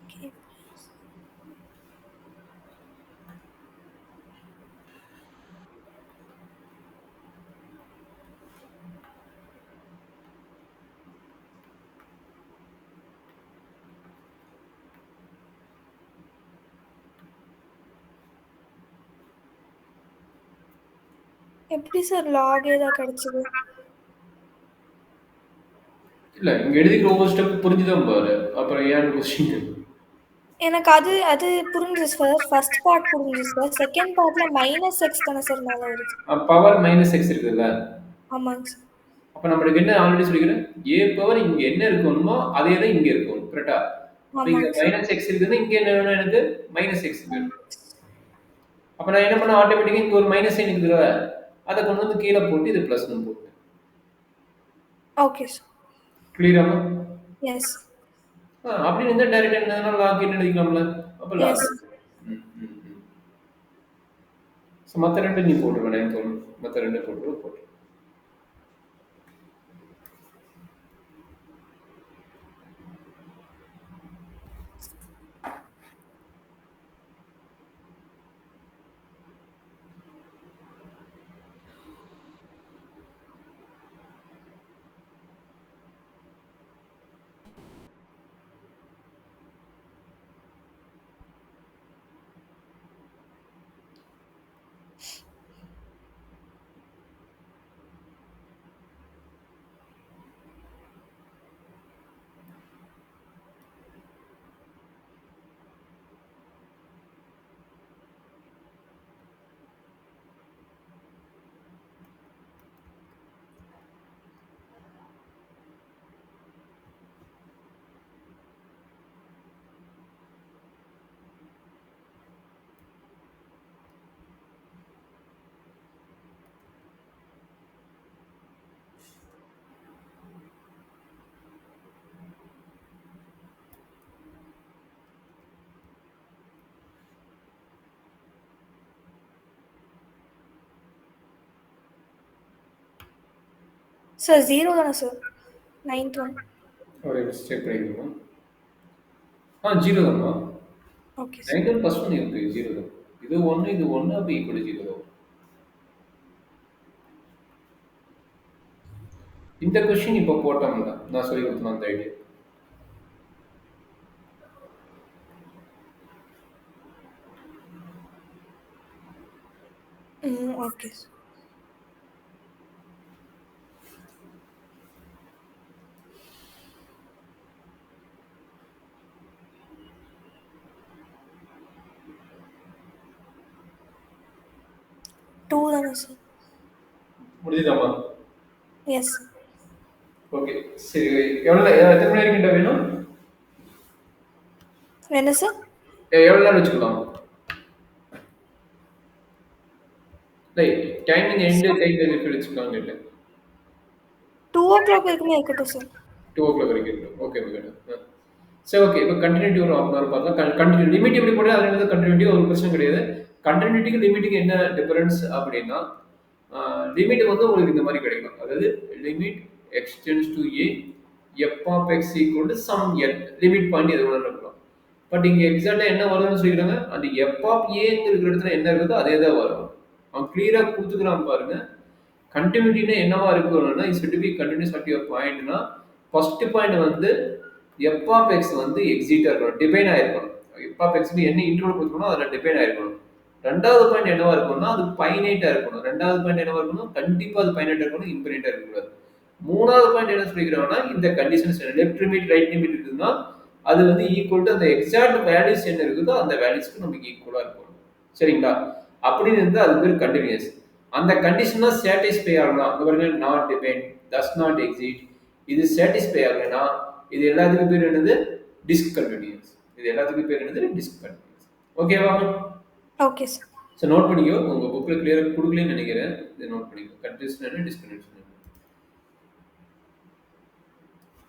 Okay. எப்படி sir log a தான் கிடைச்சது? இல்ல இங்க எழுதிக்கிற ஒவ்வொரு ஸ்டெப் புரிஞ்சுதான் பாரு. அப்புறம் ஏன் கொஸ்டின்? எனக்கு அது அது புரிஞ்சுது சார். ஃபர்ஸ்ட் பார்ட் புரிஞ்சுது சார். செகண்ட் பார்ட்ல -x தானே சார் மேல வருது. பவர் -x இருக்குல்ல? ஆமாங்க சார். அப்ப நம்மளுக்கு என்ன ஆல்ரெடி சொல்லிக்கிறேன் a பவர் இங்க என்ன இருக்கணுமோ அதே தான் இங்க இருக்கும் கரெக்டா? அப்ப இங்க ஆமாங்க சார். -x இருக்குன்னா இங்க என்ன வேணும் எனக்கு? -x வேணும். அப்ப நான் என்ன பண்ண ஆட்டோமேட்டிக்கா இங்க ஒரு மைனஸ் சைன் இருக்குல்ல? அத கொண்டு வந்து கீழ போட்டு இது பிளஸ்ன்னு போட்டேன். Okay sir. கிளியராமா? எஸ். அப்படி இருந்தா டைரக்டா என்னன்னா லாக் இன் எழுதிக்கலாம்ல? அப்ப லாக். எஸ். ம், ம், ம். மத்த ரெண்டு நீ போட்டுருவேன் எனக்கு தோணும். மத்த ரெண்டு போட்டு. சார் 0 தானே சார்? 9th one. ஒரு செக் பண்ணிக்கணும். 0 தான்மா. Okay sir. 9 ஃபர்ஸ்ட் ஒன் இருக்கு 0 தான். இது 1 இது 1 அப்ப ஈக்குவல் 0 தான். இந்த கொஸ்டின் இப்போ போட்டோம்ல நான் சொல்லி கொடுத்தேன் அந்த ஐடியா. Okay sir. 2 தானே சார்? முடியுதாமா? எஸ். ஓகே சரி. எவ்வளோ எத்தனை மணி வரைக்கும் வேணும்? என்ன சார்? எவ்வளோ நேரம் வச்சுக்கலாம்? டைமிங் எண்டு டைம் வச்சுக்கலாம் இல்லை 2 o'clock வரைக்குமே இருக்கட்டும் சார். 2 o'clock வரைக்கும் இருக்கும். Okay madam. சரி ஓகே. இப்போ கண்டினியூட்டி ஒரு ஹாஃப் அன் ஹவர் பார்த்தா கண்டினியூ லிமிட் எப்படி போட்டால் அதில் வந்து கண்டினியூட்டி ஒரு பிரச்சனை கிடையாது. கண்டினியூட்டிக்கு லிமிட்டுக்கு என்ன டிஃபரன்ஸ் அப்படின்னா லிமிட் வந்து உங்களுக்கு இந்த மாதிரி கிடைக்கும். அதாவது limit x tends to a f of x equal to some L limit point எது வேணாலும் இருக்கலாம். பட் இங்கே எக்ஸாக்டாக என்ன வரும்னு சொல்லிடுறாங்க, அந்த எஃப் ஆஃப் ஏங்கிற இடத்துல என்ன இருக்குதோ அதே தான் வரும். அவன் கிளியராக கொடுத்துக்கிறான் பாருங்க. கண்டினியூட்டினா என்னவா இருக்கணும்னா is to be continuous at your பாயிண்ட்னா ஃபர்ஸ்ட் பாயிண்ட் வந்து எஃப் ஆஃப் எக்ஸ் வந்து எக்ஸிட்டா இருக்கணும், டிபைன் ஆயிருக்கணும். எஃப் ஆஃப் எக்ஸ் என்ன இன்டர்வல் கொடுக்கணும் அதில் டிபைன் ஆயிருக்கணும். ரெண்டாவது பாயிண்ட் என்னவா இருக்கணும்னா அது பைனைட்டா இருக்கணும். ரெண்டாவது பாயிண்ட் என்னவா இருக்கணும், கண்டிப்பா அது பைனைட்டா இருக்கணும், இன்ஃபினிட்டா இருக்கக்கூடாது. மூணாவது பாயிண்ட் என்ன சொல்லிக்கிறாங்கன்னா இந்த conditions left limit right limit இருக்குதுன்னா அது வந்து ஈக்குவல் டு அந்த எக்ஸாக்ட் வேல்யூஸ் என்ன இருக்குதோ அந்த வேல்யூஸ்க்கு நமக்கு ஈக்குவலா இருக்கும். சரிங்களா? அப்படின்னு இருந்தால் அது பேர் கண்டினியூஸ். அந்த கண்டிஷனா சாட்டிஸ்ஃபை ஆகலாம். அந்த பாருங்க not depend does not exit இது சாட்டிஸ்ஃபை ஆகலைன்னா இது எல்லாத்துக்கும் பேர் என்னது டிஸ்கண்டினியூஸ். இது எல்லாத்துக்கும் பேர் என்னது டிஸ்கண்டினியூஸ். ஓகேவா? Okay sir. ஸோ நோட் பண்ணிக்கோ. உங்க புக்கில் கிளியராக கொடுக்கலன்னு நினைக்கிறேன். இதை நோட் பண்ணிக்கோ. கண்டினியூஸ் என்ன டிஸ்கண்டினியூஸ்.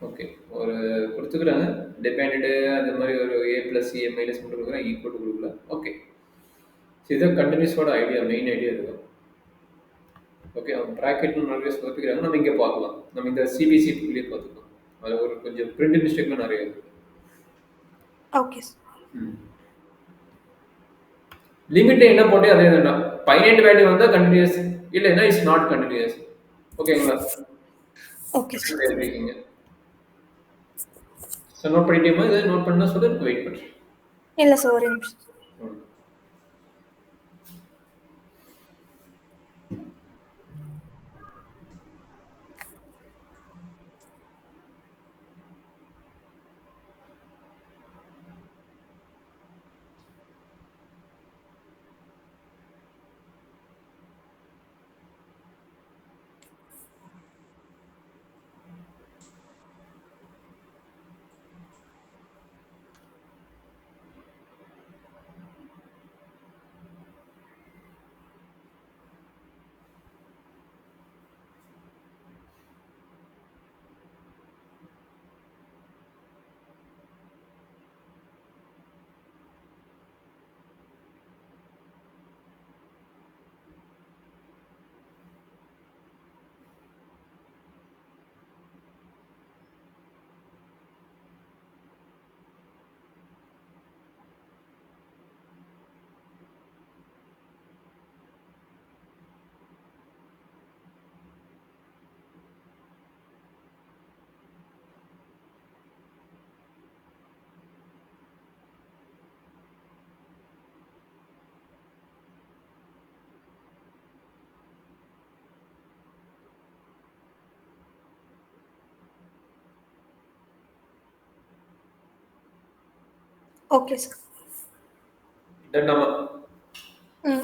ஓகே ஒரு கொடுத்துக்கிறாங்க டிபெண்டடு அந்த மாதிரி ஒரு ஏ ப்ளஸ் ஏ மைனஸ் மட்டும் கொடுக்குறேன் ஈக்குவல் டு கொடுக்கல. ஓகே இதுதான் கண்டினியூஸோட ஐடியா, மெயின் ஐடியா இதுதான். ஓகே அவங்க ப்ராக்கெட்னு நிறைய சொல்லிக்கிறாங்க, நம்ம இங்கே பார்க்கலாம். நம்ம இந்த சிபிசி புக்லேயே பார்த்துக்கலாம். அது ஒரு கொஞ்சம் பிரிண்ட் மிஸ்டேக்லாம் நிறைய இருக்குது. ஓகே லிமிட் என்ன போட்டே அதே தான். ஃபைனைட் வேல்யூ வந்தால் கண்டினியூஸ், இல்லைன்னா இட்ஸ் நாட் கண்டினியூஸ். ஓகேங்களா? Okay sir. இருக்கீங்க சார் நோட் பண்ணிட்டேமா? இதை நோட் பண்ணால் சொல்லி வெயிட் பண்ணுறேன். இல்லை சார் ஒரு நிமிஷம். Okay sir. நம்ம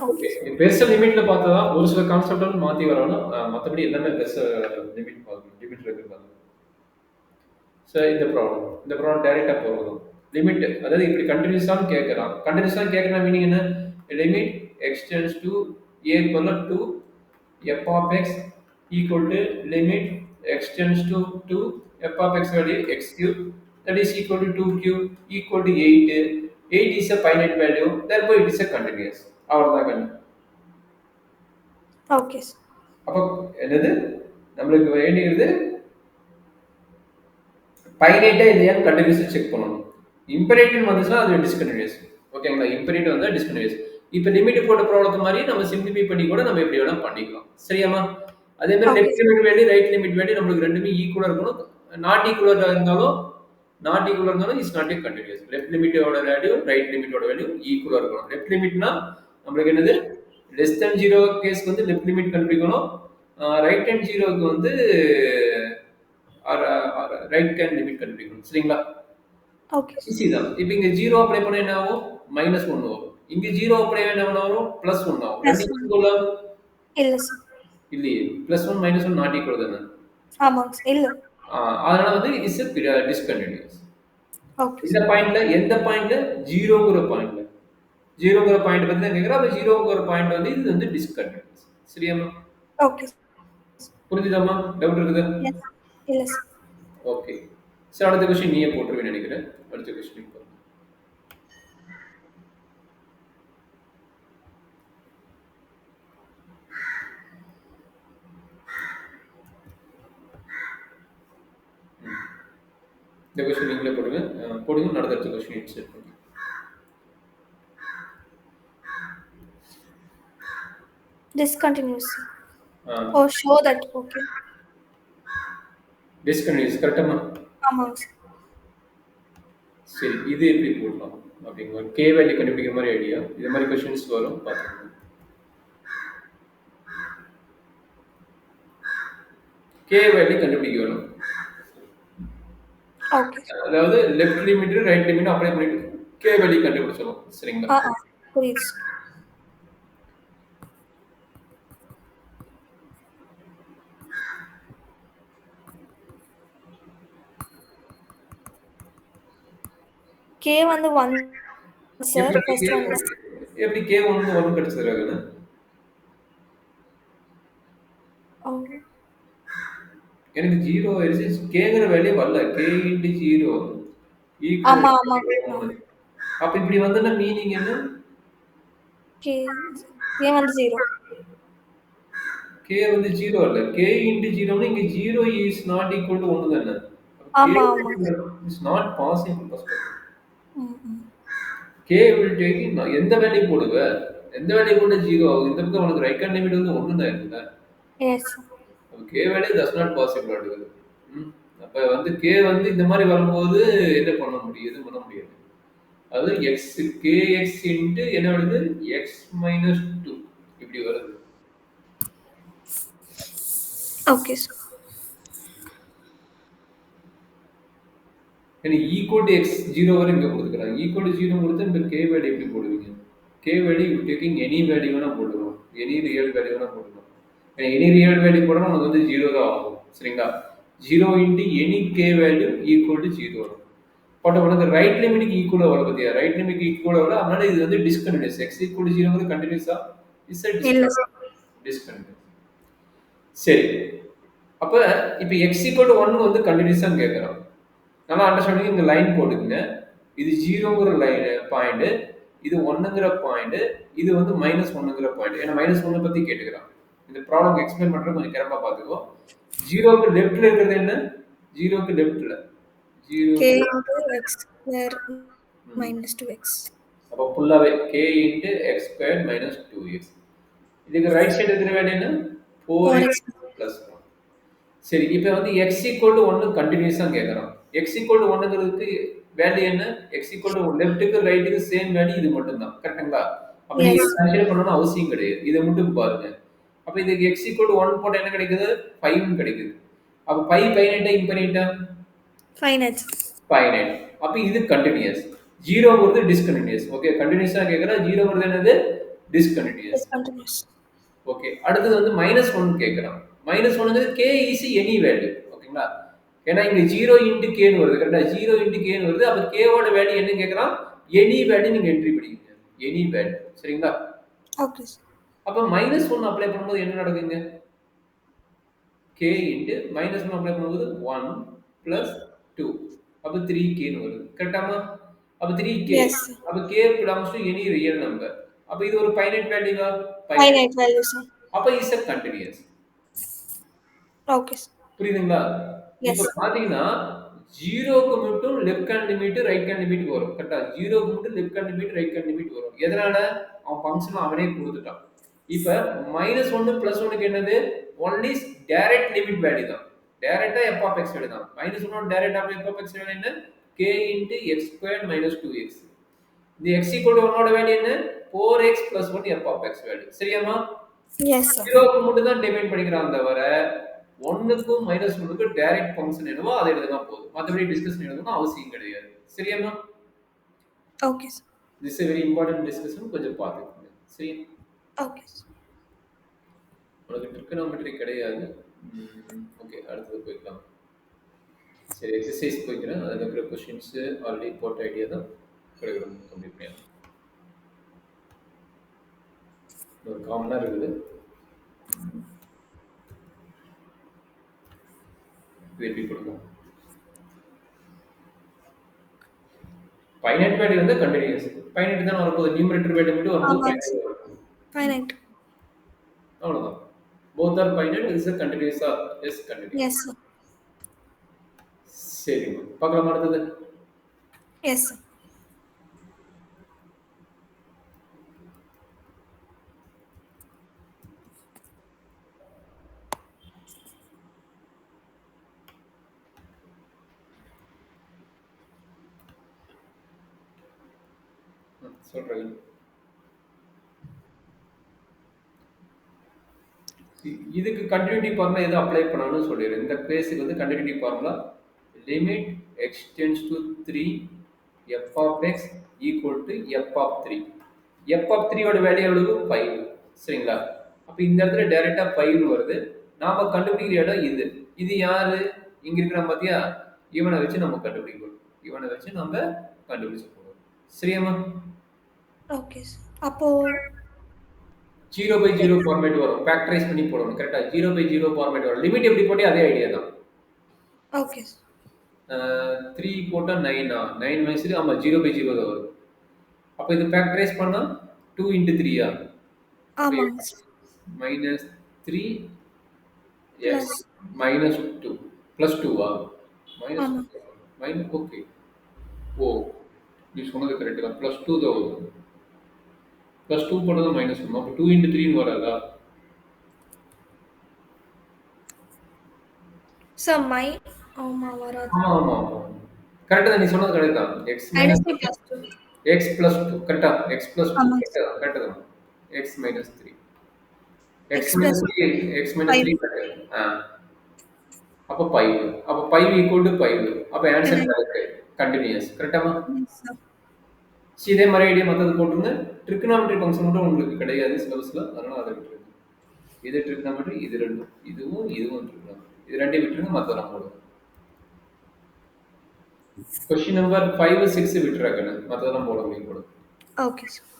ஓகே பெருசா லிமிட்ல பார்த்தா ஒரு சில கான்செப்ட் வந்து மாத்தி வரணும். மற்றபடி எல்லாமே பெருசா லிமிட் பார்க்கணும். லிமிட்ல இருக்கிறது. சார் இந்த ப்ராப்ளம் டைரக்டா போகிறோம். லிமிட் அதாவது இப்படி கண்டினியூஸாக கேட்கலாம். கண்டினியூஸாக கேட்கலாம் மீனிங் என்ன? Limit x tends to a equal to f of x equal to limit x tends to f of x value x cube that is equal to 2 cube equal to 8. 8 is a finite value, therefore it is a continuous. அவ்வளவுதான் கண்ணு. Okay sir. அப்போ என்னது நம்மளுக்கு வேண்டியது ஃபைனைட்டா இல்லையா continuous check பண்ணணும். Imperative வந்துச்சுன்னா அது டிஸ்கண்டினியூஸ். ஓகேங்களா? இம்பரேட்டிவ் வந்தா டிஸ்கண்டினியூஸ். இப்போ லிமிட் போட்ட ப்ராப்ளம் மாதிரி நம்ம சிம்பிளிஃபை பண்ணி கூட நம்ம எப்படி வேணா பண்ணிக்கலாம். சரியாமா? அதே மாதிரி left limit value right limit value நம்மளுக்கு ரெண்டுமே ஈக்குவலா இருக்கணும். நாட் ஈக்குவலா இருந்தாலும் is not a continuous. Left லிமிட்டோட வேல்யூ ரைட் லிமிட்டோட வேல்யூ ஈக்குவலா இருக்கணும். லெஃப்ட் லிமிட்னா நம்மளுக்கு என்னது லெஸ் தென் 0 கேஸ்க்கு வந்து லெஃப்ட் லிமிட் கண்டுபிடிக்கணும். ரைட் ஹேண்ட் 0க்கு வந்து ரைட் ஹேண்ட் லிமிட் கண்டுபிடிக்கணும். சரிங்களா? ஓகே ஈஸி தான். இப்போ இங்க 0 அப்ளை பண்ணா என்ன ஆகும்? -1 வரும். இங்க 0 அப்ளை பண்ணா என்ன வரும்? +1 ஆகும். ரெண்டு ஈக்குவலா இல்ல சார். இல்லையே. +1 -1 நாட் ஈக்குவல் தானே? ஆமாங்க சார். இல்ல. அதனால வந்து இஸ் டிஸ்கன்டினியூஸ். ஓகே இந்த சார். பாயிண்ட்ல எந்த பாயிண்ட்ல 0ங்கிற பாயிண்ட்ல 0ங்கிற பாயிண்ட் பத்தி தான் கேக்குறேன். அப்ப 0ங்கிற பாயிண்ட் வந்து இது வந்து டிஸ்கன்டினியூஸ். சரியாம்மா? ஓகே. புரிஞ்சுதாம்மா? டவுட் இருக்குதா? எஸ். இல்ல சார். ஓகே. சரி, அடுத்த கொஸ்டின் நீயே போட்டுருவேன்னு நினைக்கிறேன். அடுத்த கொஸ்டின் பாருங்க. இந்த கொஸ்டின் நீங்களே போடுங்க. போடுங்க, அடுத்த கொஸ்டின் இன்சர்ட் பண்ணுங்க. Discontinuous. Oh, show that. Okay. டிஸ்கன்டினியூஸ் கரெக்டாமா? ஆமாங்க சார். சரி, இது எப்படி போடலாம் அப்படிங்கிற கே வேல்யூ கண்டுபிடிக்கிற மாதிரி ஐடியா. இது மாதிரி கொஸ்டின்ஸ் வரும், பார்த்துக்கோங்க. கே வேல்யூ கண்டுபிடிக்க வேணும். ஓகே. அதாவது left limit right limit apply பண்ணிட்டு கே வேல்யூ கண்டுபிடிச்சோம். சரிங்களா? புரியுது. கே வந்து 1 சார் ஃபர்ஸ்ட் ஒன். எப்படி கே 1 கிடைச்சதுறாங்கன்னு? எனக்கு 0 ஆயிருச்சு. கேங்கிற வேல்யூ வரல. k * 0 ஆமா ஆமா. அப்ப இப்படி வந்தனா மீனிங் என்ன? கே வந்து 0. k வந்து 0 இல்ல. k * 0 னா இங்க 0 is not equal to 1 தானே? ஆமா ஆமா. It's not possible first. k will take எந்த வேல்யூ போடுவ? எந்த வேல்யூ போட்டா 0 ஆகும்? இந்த பக்கம் உனக்கு ரைட் ஹேண்ட் லிமிட் வந்து 1 தான் இருக்குல்ல? Yes. k value does not possible ஆடுது. அப்ப வந்து k வந்து இந்த மாதிரி வரும்போது என்ன பண்ண முடியும்? எதுவும் பண்ண முடியாது. அது x kx * என்ன வருது? x - 2 இப்படி வருது. Okay sir. ஏன்னா ஈக்குவல் டு எக்ஸ் 0 வரை இங்கே கொடுத்துக்கிறாங்க. ஈக்குவல் டு 0 கொடுத்து இந்த கே வேல்யூ எப்படி போடுவீங்க? K value you taking any value வேணா போட்டுக்கணும். எனி ரியல் வேல்யூ வேணா போட்டுக்கணும். எனி ரியல் வேல்யூ போடணும் உனக்கு வந்து 0 தான் ஆகும். சரிங்களா? 0 * any K value equal to 0 வரும். பட் உனக்கு ரைட் லிமிட்டுக்கு ஈக்குவலாக வர பார்த்தியா? ரைட் லிமிட்டுக்கு ஈக்குவலாக வர, அதனால இது வந்து டிஸ்கன்டினியூஸ். எக்ஸ் ஈக்குவல் டு 0 வந்து கண்டினியூஸா? இஸ் டிஸ்கன்டினியூஸ். சரி, அப்போ இப்போ எக்ஸ் ஈக்குவல் டு 1 வந்து கண்டினியூஸாக கேட்குறோம். நல்லா அண்டர்ஸ்டாண்டிங் இங்கே லைன் போட்டுக்குங்க. இது 0ங்கிற லைன் பாயிண்ட், இது 1ங்கிற பாயிண்ட், இது வந்து -1ங்கிற பாயிண்ட். ஏன்னா -1 பத்தி கேட்டுக்கிறான். இந்த ப்ராப்ளம் எக்ஸ்பிளைன் பண்றது கொஞ்சம் கேர்ஃபுல்லா பாத்துக்கோ. 0க்கு லெஃப்ட்ல இருக்கிறது என்ன? 0க்கு லெஃப்ட்ல 0 k * x square - 2x. அப்ப ஃபுல்லாவே k * x squared - 2x. இதுக்கு ரைட் சைடு இருக்கிற வேல்யூ என்ன? 4x + 1. சரி, இப்போ வந்து x = 1 கண்டினியூஸா கேக்குறான். x = 1ங்கிறதுக்கு வேல்யூ என்ன? x = லெஃப்ட்க்கு ரைட்டுக்கு சேம் வேல்யூ இது மட்டும் தான். கரெக்ட்டுங்களா? அப்ப நீங்க கன்சிடர் பண்ணனும் அவசியம் கிடையாது. இத மட்டும் பாருங்க. அப்ப இதுக்கு x = 1 போட்டா என்ன கிடைக்குது? 5 ன்னு கிடைக்குது. அப்ப 5 ஃபைனைட்டா இன்ஃபைனைட்டா? ஃபைனைட். ஃபைனைட். அப்ப இது கண்டினியூஸ். 0ங்கிறது டிஸ்கண்டினியூஸ். ஓகே, கண்டினியூஸா கேக்குறா. 0ங்கிறது என்னது? டிஸ்கண்டினியூஸ். ஓகே, அடுத்தது வந்து -1 கேக்குறான். -1ங்கிறது k is any value. ஓகேங்களா? ஏன்னா இங்க 0 * k ன்னு வருது. கரெக்ட்டா? 0 * k ன்னு வருது. அப்ப k ஓட வேல்யூ என்ன கேக்குறான்? எனி வேல்யூ நீங்க என்ட்ரி பண்ணிக்கங்க. Any value. சரிங்களா? ஓகே. அப்ப -1 அப்ளை பண்ணும்போது என்ன நடக்குங்க? k * -1 அப்ளை பண்ணும்போது 1 + 2. அப்ப 3k ன்னு வருது. கரெக்ட்டாமா? அப்ப 3k. அப்ப k belongs to any real number. அப்ப இது ஒரு ஃபைனைட் வேல்யூவா? Finite value sir. அப்ப இஸ் a continuous. ஓகே. புரியுதுங்களா? இப்ப பாத்தீங்கன்னா 0க்கு மட்டும் left hand limit, right hand limit வரும். கரெக்ட்டா? 0க்கு மட்டும் left hand limit, right hand limit வரும். எதனால? அவன் ஃபங்க்ஷன் அவனே கொடுத்துட்டான். இப்ப -1 +1க்கு என்னது? ஒன்லி டைரக்ட் லிமிட் வேல்யூ தான். டைரக்ட்டா f of x வேல்யூ தான். -1 ஓட direct f of x value என்ன? k * x squared - 2x. இந்த x = 1 ஓட வேல்யூ என்ன? 4x + 1 f of x value. சரியாமா? Yes sir. 0க்கு மட்டும் தான் டிவைட் பண்ணிக்கிறான் தவிர 1க்கும் -1க்கும் டைரக்ட் ஃபங்க்ஷன் என்னவோ அதை எழுதினா போதும். மத்தபடி டிஸ்கஷன் எழுதணும்னு அவசியம் கிடையாது. சரியாமா? Okay sir. This is a very important discussion. கொஞ்சம் பாத்துக்கோங்க. சரியா? Okay sir. உனக்கு ட்ரிகனாமெட்ரி கிடையாது. ஓகே, அடுத்தது போய்க்கலாம். சரி, எக்ஸசைஸ் போய்க்கிறேன். அதில் இருக்கிற கொஷின்ஸு ஆல்ரெடி போட்ட ஐடியா தான் கிடைக்கணும் கம்ப்ளீட் பண்ணலாம். ஒரு காமனாக இருக்குது. எப்படி கொடுக்கும்? ஃபைனைட் வேல்யூ வந்து கண்டினியூஸ். ஃபைனைட் தான் வரப்போகுது. நியூமரேட்டர் வேல்யூ மட்டும் வரும்போது ஃபைனைட். அவ்வளோதான். Both are finite. Is a continuous or is continuous? Yes sir. சரிம்மா, பார்க்கலாமா அடுத்தது? Yes sir. சொல்றேன். இதுக்கு கண்டினியூட்டி ஃபார்முலா எது அப்ளை பண்ணணும்னு சொல்லிடுறேன். இந்த கேஸுக்கு வந்து continuity formula limit x tends to 3 f of x equal to f of 3. F of 3 ஓட வேல்யூ எவ்வளவு? 5. சரிங்களா? அப்போ இந்த இடத்துல டைரக்டா 5 வருது. நாம கண்டுபிடிக்கிற இடம் இது. இது யாரு? இங்க இருக்கிற பாத்தியா? இவனை வச்சு நம்ம கண்டுபிடிக்கணும். இவனை வச்சு நம்ம கண்டுபிடிச்சு போகணும். சரியாமா? Okay sir. அப்போ 0/0 ஃபார்மேட் வரும். ஃபேக்டரைஸ் பண்ணி போடணும். கரெக்ட்டா? 0/0 ஃபார்மேட் வரும். லிமிட் எப்படி போட்டே அதே ஐடியா தான். Okay sir. 3 போட்டா 9 9 மைனஸ் ஆமா 0/0 தான் வரும். அப்போ இது ஃபேக்டரைஸ் பண்ணா 2 × 3 ஆமாங்க சார். -3 x -2 +2 minus okay. ஓ, நீ சொன்னது கரெக்ட் தான். +2 தான் வரும். +2 போட்டது -1. அப்போ 2 × 3 வராதா? சார் ஆமா வராது. ஆமா கரெக்ட் தான், நீ சொன்னது கரெக்ட் தான். x +2 கரெக்ட்டா? x +2 கரெக்ட் தான். x -3 x -3 correct. அப்போ 5. அப்போ 5 = 5. அப்போ ஆன்சர் கரெக்ட். கண்டினியூஸ். கரெக்ட்டாமா? இதே மாதிரி ஐடியா மற்றது போட்டுருங்க. ட்ரிகனாமெட்ரி ஃபங்க்ஷன் மட்டும் உங்களுக்கு கிடையாது சிலபஸ்ல, அதனால அதை விட்டுருங்க. இது ட்ரிகனாமெட்ரி, இது ரெண்டும், இதுவும் ட்ரிகனாமெட்ரி. இது ரெண்டையும் விட்டுருங்க, மற்றதெல்லாம் போடுங்க. கொஸ்டின் நம்பர் 5, 6 விட்டுறாங்க, மற்றதெல்லாம் போட முடியும் போடுங்க. Okay sir.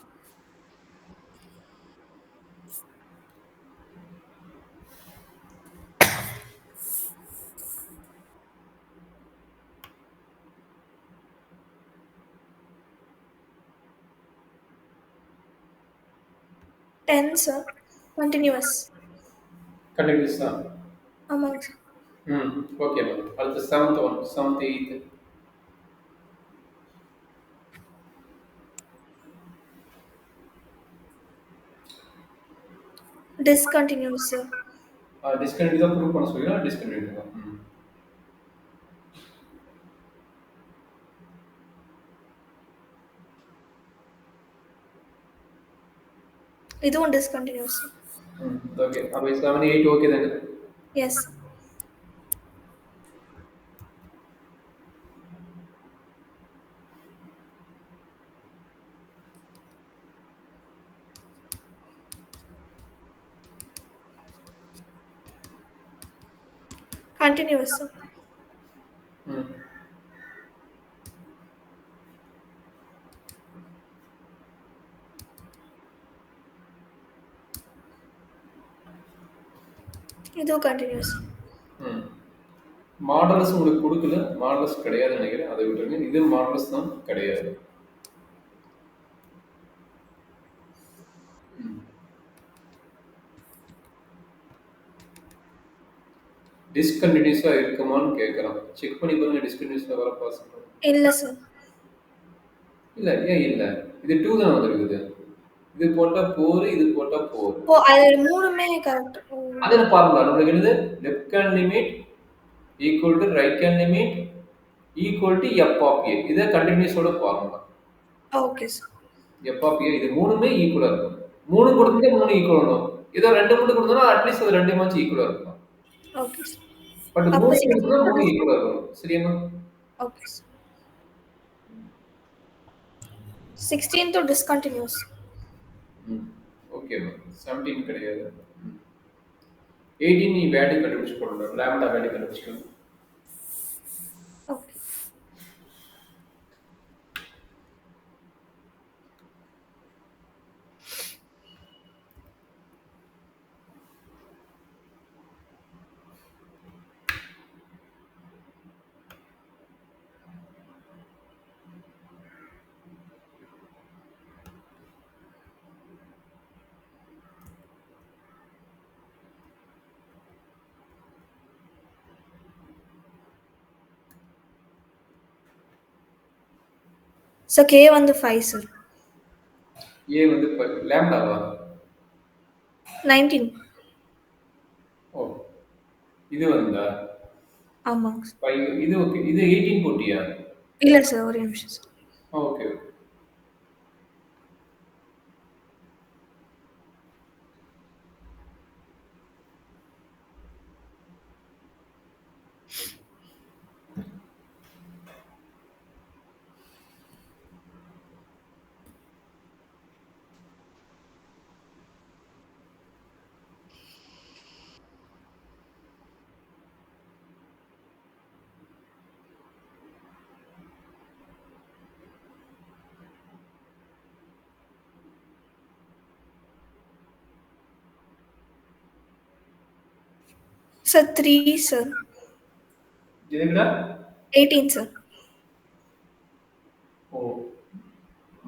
சார். கண்டினியூஸ் தான். ஆமாங்க சார். Okay ma'am. அடுத்து 7th one, 7th, 8th. Discontinues sir. Discontinue தான் ப்ரூவ் பண்ண சொல்லினா டிஸ்கண்டினியூ தான். இதுவும் டிஸ்கண்டினியூஸ். ஓகே. அப்ப 7, 8 ஓகே தானே? எஸ். கண்டினியூஸ். இதுவும் கண்டினியூஸ். மாடல்ஸ் உங்களுக்கு கொடுக்கல, மாடல்ஸ் கிடையாதுன்னு நினைக்கிறேன், அதை விட்டுருங்க. இது மாடல்ஸ் தான் கிடையாது. டிஸ்கண்டினியூஸா இருக்குமான்னு கேட்கலாம். செக் பண்ணி பாருங்க. டிஸ்கண்டினியூஸா வர பாசிபிள் இல்ல சார். இல்ல, ஏன் இல்ல? இது 2 தான் வந்திருக்குது. இது போட்டா 4, இது போட்டா 4. ஓ, அது மூணுமே கரெக்ட். அதன ஃபார்முலா நமக்கு என்னது? Left hand limit equal to right hand limit equal to f of a. இது கண்டினியூஸோட formula. Okay sir. f of a இது மூணுமே ஈக்குவலா இருக்கும். 3 கொடுத்தா 3 ஈக்குவல் வரும். இதோ 2 மட்டும் கொடுத்தா அட்லீஸ்ட் அது 2 மாச்சு ஈக்குவலா இருக்கும். Okay sir. பட் 3 கொடுத்தா 3 ஈக்குவலா இருக்கும். சரியாமா? Okay sir. 16 to discontinuous. Okay ma'am. 17 கிடையாது. 18 நீ வேல்யூ கண்டுபிடிச்சு போடணும். லாம்டா வேல்யூ கண்டுபிடிச்சுக்கணும். ஓகே. So K வந்து 5 சார். ஏ வந்து லாம்டாவா? 19. ஓ, இது வந்தா ஆமாங்க சார். 5 இது ஓகே. இது 18 போட்டியா? இல்ல சார், ஒரே நிமிஷம் சார். ஓகே. Sir 3 sir. எதுக்குடா? 18 சார். ஓ,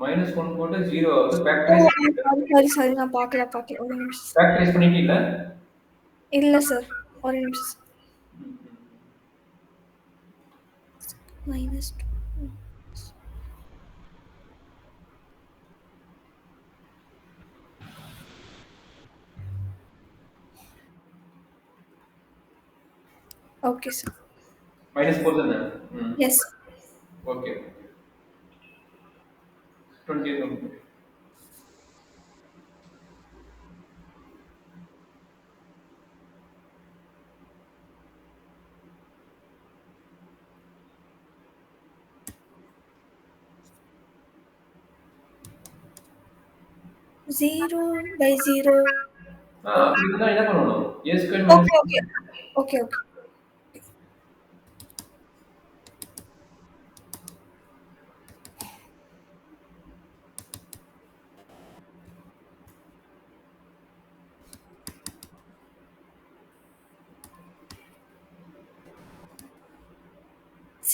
-1 போட்டா 0 ஆகுது. ஓ, ஃபேக்டரைஸ் சாரி நான் பார்க்கல. ஒரே நிமிஷம் சார். ஃபேக்டரைஸ் பண்ணிட்டீங்களா? இல்ல சார், ஒரே நிமிஷம் சார். -2. Okay sir. -4 தானே? எஸ். ஓகே. 20 வந்து 0/0. அப்படி இருந்தா என்ன பண்ணணும்? a square okay minus okay okay okay.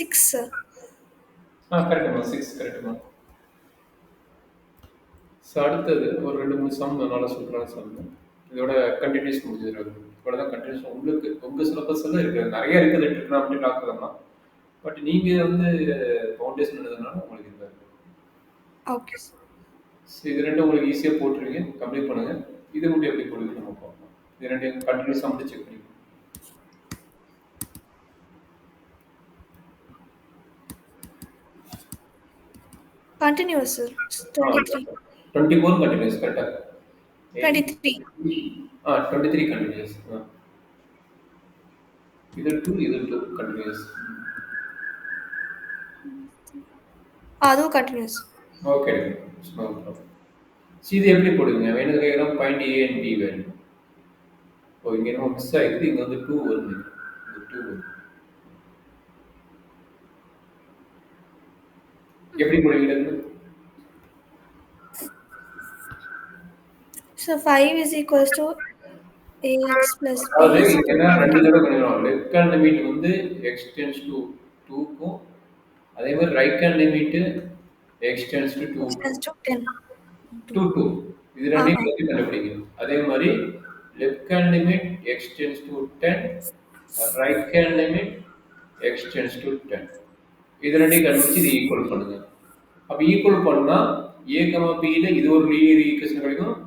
6 sir. கரெக்டுமா, 6 கரெக்டுமா. ஸோ அடுத்தது ஒரு 2 3 சம் நல்லா சூப்பரான சம். இதோட கண்டினியூஸ் முடிஞ்சிடும். இதோட தான் கண்டினியூஸ் உங்களுக்கு உங்கள் சிலபஸ் எல்லாம் இருக்குது, நிறைய இருக்குது. ட்ரிக்னாமெட்ரி டாக்குறதுலாம். பட் நீங்கள் வந்து ஃபவுண்டேஷன் எழுதுனால உங்களுக்கு இது இருக்கு. Okay sir. ஸோ இது ரெண்டும் உங்களுக்கு ஈஸியாக போட்டுருவீங்க. கம்ப்ளீட் பண்ணுங்கள். இது மட்டும் எப்படி போடுவீங்க நம்ம பார்ப்போம். இது ரெண்டையும் கண்டினியூஸாக மட்டும் செக் பண்ணி கண்டினியூஸ் சார். 23. 24 கண்டினியூஸ் கரெக்டாக. 23. 23 கண்டினியூஸ். இது 2 கண்டினியூஸ். அதுவும் கண்டினியூஸ். ஓகே. No problem. இது எப்படி போடுவீங்க? வேணும் கேட்குறோம். பாயிண்ட் ஏ அண்ட் பி வேணும். ஓ, இங்கே என்ன மிஸ் ஆகிடுது. இங்கே வந்து 2 வருது. இது 2 வருது. எப்படி போடுவீங்க? So 5 is equals to ax plus b அதாவது is இங்க என்ன 2 தடவை பண்ணிடுவோம். லெஃப்ட் ஹேண்ட் லிமிட் வந்து x டென்ஸ் டு 2க்கும், அதே மாதிரி right hand limit x tends to 2 equals to 10. 2 இது ரெண்டையும் பற்றி கண்டுபிடிக்கணும். அதே மாதிரி left hand limit x tends to 10, right hand limit x tends to 10. இது ரெண்டையும் கண்டுபிடிச்சு இது ஈக்குவல் பண்ணுங்க. அப்போ ஈக்குவல் பண்ணா a, bல இது ஒரு லீனியர் ஈக்குவேஷன் கிடைக்கும்.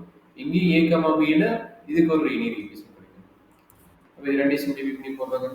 இங்கேயும் a, bல இதுக்கு ஒரு லீனியர் ஈக்குவேஷன் கிடைக்கும். அப்போ இது ரெண்டையும் சிம்பிளிஃபை பண்ணி போடுறாங்க.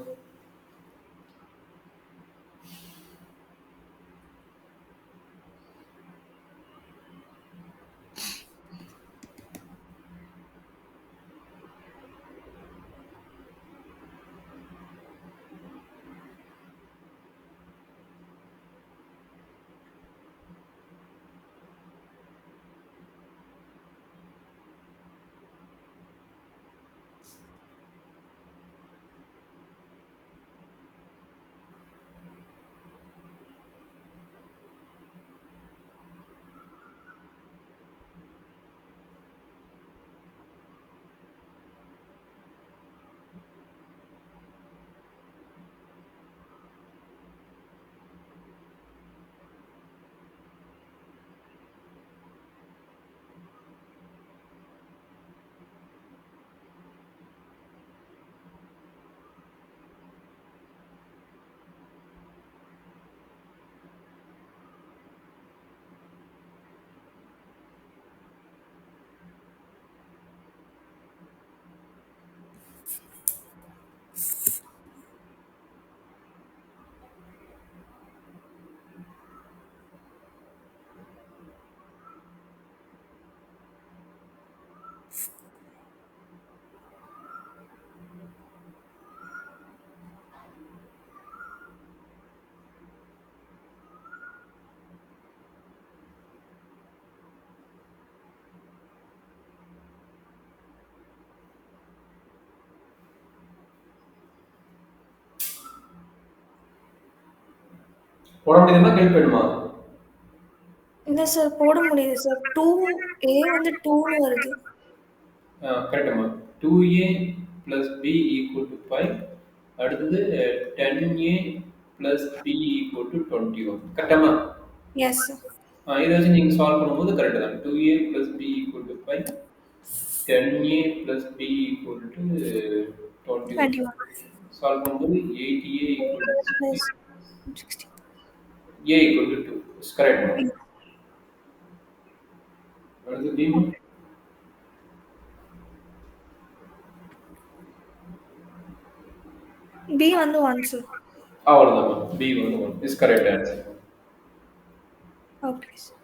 போட முடியுதுன்னா ஹெல்ப் வேணுமா? இல்ல சார் போட முடியுது சார். 2A வந்து 2ன்னு வருது. கரெக்ட்டும்மா. 2a + b = 5. அடுத்தது 10a + b = 21. கரெக்டாம்மா? Yes sir. இத வச்சு நீங்க சால்வ் பண்ணும்போது கரெக்ட் தான். 2a + b = 5. 10a + b = 21. 21 solve பண்ணும்போது 8a = 60. plus 60. a = 2. இஸ் கரெக்ட்மா. அடுத்து b மா? B வந்து 1 சார். அவ்வளவுதாம்மா. b வந்து 1. Is correct answer. Okay sir.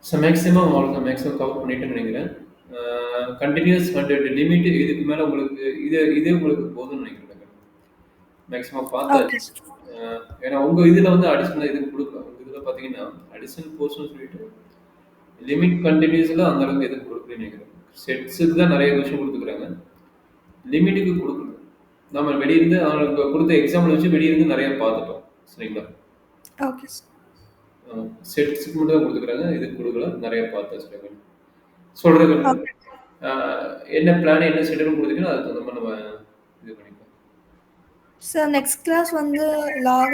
So maximum அவ்வளோதான். மேக்ஸிமம் கவர் பண்ணிட்டேன்னு நினைக்கிறேன். கண்டினியூஸ் அண்ட் லிமிட் இதுக்கு மேலே உங்களுக்கு இதே உங்களுக்கு போதும்னு நினைக்கிறேன். மேக்ஸிமம் பார்த்தாச்சு. Okay sir. ஏன்னா உங்கள் இதில் வந்து அடிஷ்னலாக எதுவும் கொடுக்கல. உங்கள் இதில் பார்த்தீங்கன்னா அடிஷ்னல் போர்ஷன் சொல்லிட்டு லிமிட் கண்டினியூஸில் அந்த அளவுக்கு எதுவும் கொடுக்கலன்னு நினைக்கிறேன். செட்ஸுக்கு தான் நிறைய விஷயம் கொடுத்துக்கிறாங்க. லிமிட்டுக்கு கொடுக்கல. நம்ம வெளியிருந்து அவங்களுக்கு கொடுத்த எக்ஸாம்பிள் வச்சு வெளியிருந்து நிறைய பார்த்துட்டோம். சரிங்களா? Okay sir. செட்ஸுக்கு மட்டும் தான் கொடுத்துக்கிறாங்க. இதுக்கு கொடுக்கல. நிறைய பார்த்தாச்சு. சொல்றது ஓகே. என்ன பிளான் என்ன ஷெட்யூல் கொடுத்தீங்கன்னா அதுக்கு தகுந்த மாதிரி நம்ம இது பண்ணிக்கலாம். சார் நெக்ஸ்ட் கிளாஸ் வந்து லாக்